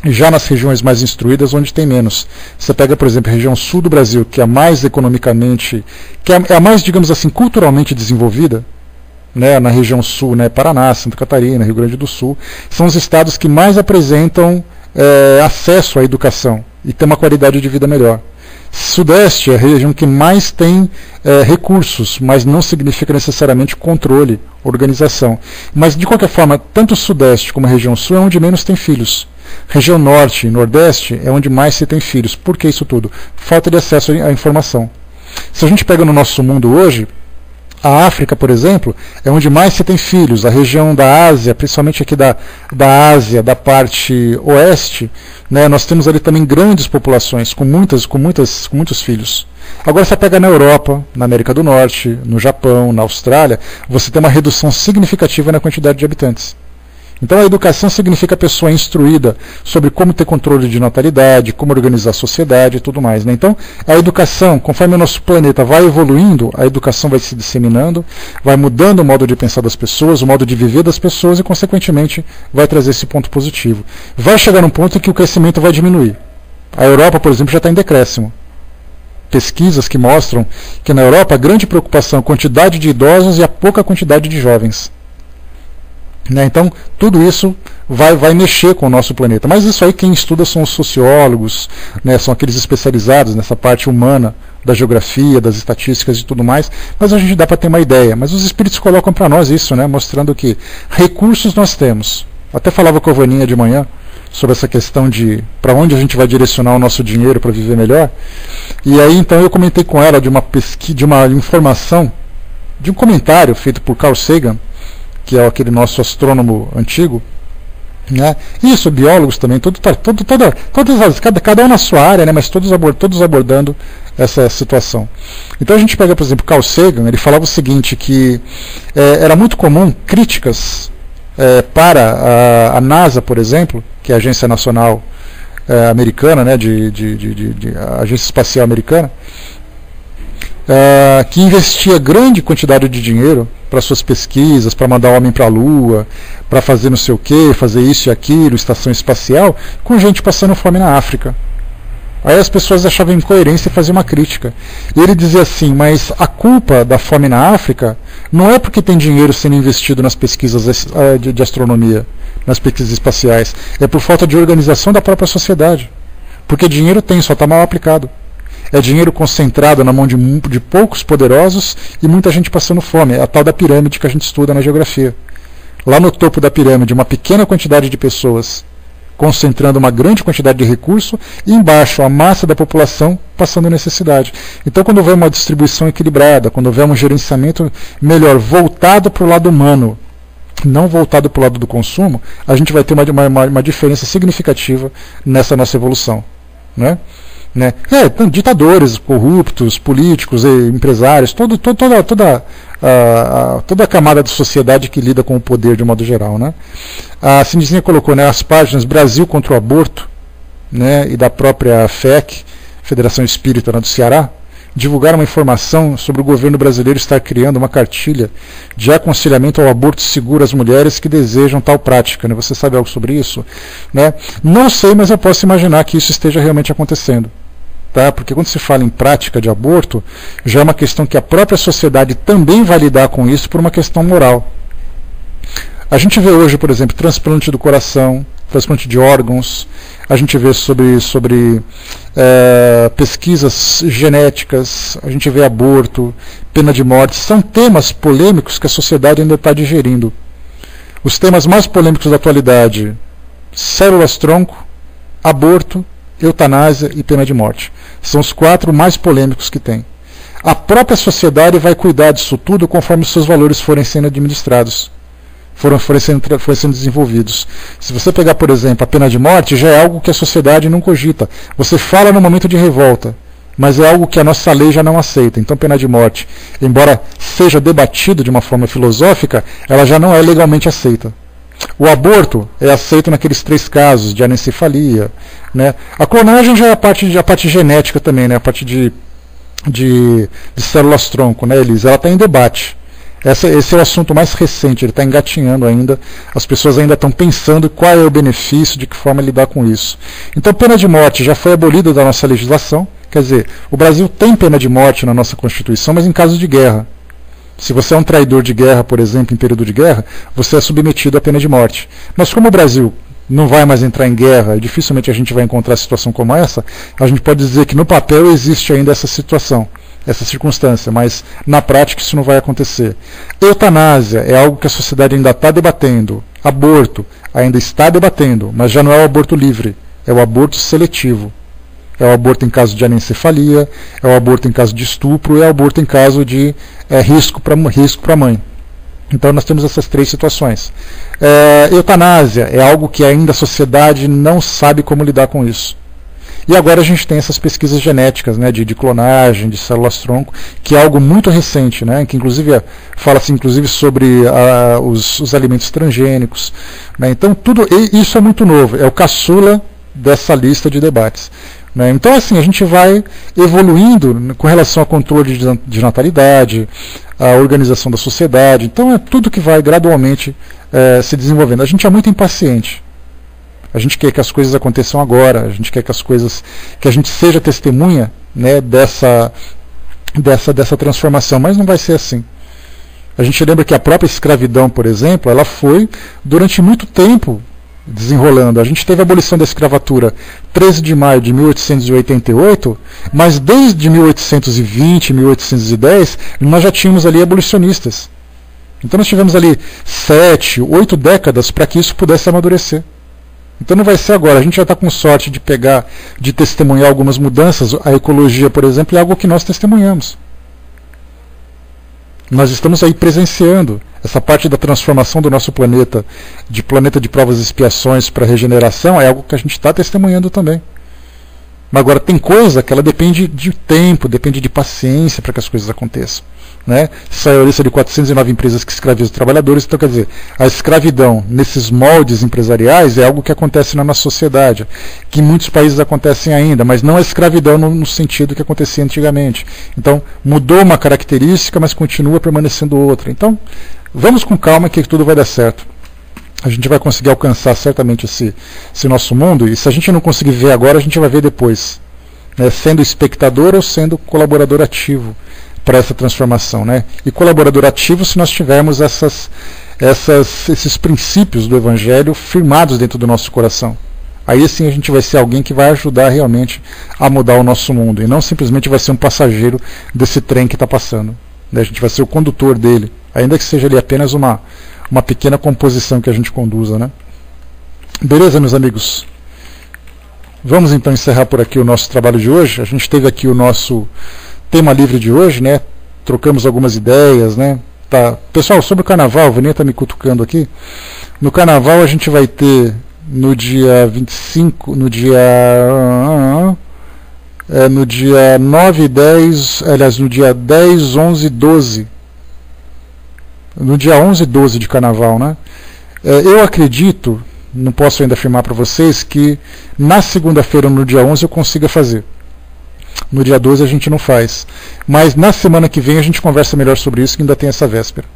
[SPEAKER 1] E já nas regiões mais instruídas, onde tem menos. Você pega, por exemplo, a região sul do Brasil, que é a mais economicamente, que é a mais, digamos assim, culturalmente desenvolvida, na região sul, Paraná, Santa Catarina, Rio Grande do Sul, são os estados que mais apresentam acesso à educação e tem uma qualidade de vida melhor. Sudeste é a região que mais tem recursos, mas não significa necessariamente controle, organização. Mas, de qualquer forma, tanto o Sudeste como a região Sul é onde menos tem filhos. Região Norte e Nordeste é onde mais se tem filhos. Por que isso tudo? Falta de acesso à informação. Se a gente pega no nosso mundo hoje, a África, por exemplo, é onde mais se tem filhos. A região da Ásia, principalmente aqui da Ásia, da parte oeste, nós temos ali também grandes populações, com muitos filhos. Agora você pega na Europa, na América do Norte, no Japão, na Austrália, você tem uma redução significativa na quantidade de habitantes. Então a educação significa a pessoa instruída sobre como ter controle de natalidade, como organizar a sociedade e tudo mais. Então a educação, conforme o nosso planeta vai evoluindo, a educação vai se disseminando, vai mudando o modo de pensar das pessoas, o modo de viver das pessoas e consequentemente vai trazer esse ponto positivo. Vai chegar um ponto em que o crescimento vai diminuir. A Europa, por exemplo, já está em decréscimo. Pesquisas que mostram que na Europa a grande preocupação é a quantidade de idosos e a pouca quantidade de jovens. Então, tudo isso vai mexer com o nosso planeta. Mas isso aí quem estuda são os sociólogos, são aqueles especializados nessa parte humana da geografia, das estatísticas e tudo mais. Mas a gente dá para ter uma ideia. Mas os espíritos colocam para nós isso, mostrando que recursos nós temos. Até falava com a Vaninha de manhã, sobre essa questão de para onde a gente vai direcionar o nosso dinheiro para viver melhor. E aí então eu comentei com ela de uma pesquisa, de uma informação, de um comentário feito por Carl Sagan, que é aquele nosso astrônomo antigo, né? Isso, biólogos também, cada um na sua área, né? Mas todos abordando essa situação. Então a gente pega, por exemplo, Carl Sagan, ele falava o seguinte, que era muito comum críticas para a NASA, por exemplo, que é a Agência Nacional Americana, né? A Agência Espacial Americana, que investia grande quantidade de dinheiro para suas pesquisas, para mandar o homem para a Lua, para fazer não sei o que, fazer isso e aquilo, estação espacial, com gente passando fome na África. Aí as pessoas achavam incoerência e faziam uma crítica. E ele dizia assim, mas a culpa da fome na África não é porque tem dinheiro sendo investido nas pesquisas de astronomia, nas pesquisas espaciais, é por falta de organização da própria sociedade. Porque dinheiro tem, só está mal aplicado. É dinheiro concentrado na mão de poucos poderosos e muita gente passando fome. É a tal da pirâmide que a gente estuda na geografia. Lá no topo da pirâmide, uma pequena quantidade de pessoas concentrando uma grande quantidade de recurso e embaixo a massa da população passando necessidade. Então quando houver uma distribuição equilibrada, quando houver um gerenciamento melhor, voltado para o lado humano, não voltado para o lado do consumo, a gente vai ter uma diferença significativa nessa nossa evolução, né? Ditadores, corruptos, políticos, empresários, toda a camada da sociedade que lida com o poder de um modo geral, né? A Cindizinha colocou, né, as páginas Brasil contra o Aborto, né, e da própria FEC, Federação Espírita, né, do Ceará, divulgaram uma informação sobre o governo brasileiro estar criando uma cartilha de aconselhamento ao aborto seguro às mulheres que desejam tal prática, né? Você sabe algo sobre isso? Né? Não sei, mas eu posso imaginar que isso esteja realmente acontecendo. Tá? Porque quando se fala em prática de aborto, já é uma questão que a própria sociedade também vai lidar com isso por uma questão moral. A gente vê hoje, por exemplo, transplante do coração, transplante de órgãos, a gente vê sobre pesquisas genéticas, a gente vê aborto, pena de morte, são temas polêmicos que a sociedade ainda está digerindo. Os temas mais polêmicos da atualidade, células-tronco, aborto, eutanásia e pena de morte. São os 4 mais polêmicos que tem. A própria sociedade vai cuidar disso tudo conforme os seus valores forem sendo administrados, forem sendo desenvolvidos. Se você pegar, por exemplo, a pena de morte, já é algo que a sociedade não cogita. Você fala no momento de revolta, mas é algo que a nossa lei já não aceita. Então, pena de morte, embora seja debatido de uma forma filosófica, ela já não é legalmente aceita. O aborto é aceito naqueles 3 casos de anencefalia, né? A clonagem já é a parte genética também, né? A parte de células-tronco, né, Elisa? Ela está em debate. Esse é o assunto mais recente, ele está engatinhando ainda, as pessoas ainda estão pensando qual é o benefício, de que forma lidar com isso. Então, pena de morte já foi abolida da nossa legislação, quer dizer, o Brasil tem pena de morte na nossa Constituição, mas em caso de guerra. Se você é um traidor de guerra, por exemplo, em período de guerra, você é submetido à pena de morte. Mas como o Brasil não vai mais entrar em guerra, e dificilmente a gente vai encontrar situação como essa, a gente pode dizer que no papel existe ainda essa situação, essa circunstância, mas na prática isso não vai acontecer. Eutanásia é algo que a sociedade ainda está debatendo. Aborto ainda está debatendo, mas já não é o aborto livre, é o aborto seletivo. É o aborto em caso de anencefalia, é o aborto em caso de estupro, é o aborto em caso de risco para a mãe. Então nós temos essas 3 situações. Eutanásia é algo que ainda a sociedade não sabe como lidar com isso. E agora a gente tem essas pesquisas genéticas, né, de clonagem, de células-tronco, que é algo muito recente, né, que inclusive fala-se inclusive sobre os alimentos transgênicos. Né, então tudo isso é muito novo, é o caçula dessa lista de debates. Né? Então, assim, a gente vai evoluindo com relação ao controle de natalidade, a organização da sociedade. Então, é tudo que vai gradualmente se desenvolvendo. A gente é muito impaciente. A gente quer que as coisas aconteçam agora. A gente quer que que a gente seja testemunha, né, dessa transformação. Mas não vai ser assim. A gente lembra que a própria escravidão, por exemplo, ela foi durante muito tempo desenrolando. A gente teve a abolição da escravatura 13 de maio de 1888, mas desde 1820, 1810, nós já tínhamos ali abolicionistas. Então nós tivemos ali 7, 8 décadas para que isso pudesse amadurecer. Então não vai ser agora, a gente já está com sorte de testemunhar algumas mudanças. A ecologia, por exemplo, é algo que nós testemunhamos. Nós estamos aí presenciando essa parte da transformação do nosso planeta de provas e expiações para regeneração, é algo que a gente está testemunhando também. Mas agora tem coisa que ela depende de tempo, depende de paciência para que as coisas aconteçam. Né? Saiu a lista de 409 empresas que escravizam os trabalhadores, então quer dizer, a escravidão nesses moldes empresariais é algo que acontece na nossa sociedade, que em muitos países acontecem ainda, mas não a escravidão no sentido que acontecia antigamente. Então mudou uma característica, mas continua permanecendo outra. Então vamos com calma que tudo vai dar certo. A gente vai conseguir alcançar certamente esse nosso mundo, e se a gente não conseguir ver agora, a gente vai ver depois, né? Sendo espectador ou sendo colaborador ativo para essa transformação, né? E colaborador ativo se nós tivermos esses princípios do Evangelho firmados dentro do nosso coração. Aí sim a gente vai ser alguém que vai ajudar realmente a mudar o nosso mundo, e não simplesmente vai ser um passageiro desse trem que está passando, né? A gente vai ser o condutor dele, ainda que seja ali apenas uma pequena composição que a gente conduza, né? Beleza, meus amigos? Vamos então encerrar por aqui o nosso trabalho de hoje. A gente teve aqui o nosso tema livre de hoje, né? Trocamos algumas ideias, né? Tá. Pessoal, sobre o carnaval, o Vaninha está me cutucando aqui. No carnaval a gente vai ter no dia 25, no dia 9 e 10, aliás, no dia 10, 11 e 12. No dia 11 e 12 de carnaval, né? Eu acredito, não posso ainda afirmar para vocês, que na segunda-feira, no dia 11, eu consiga fazer. No dia 12 a gente não faz. Mas na semana que vem a gente conversa melhor sobre isso, que ainda tem essa véspera.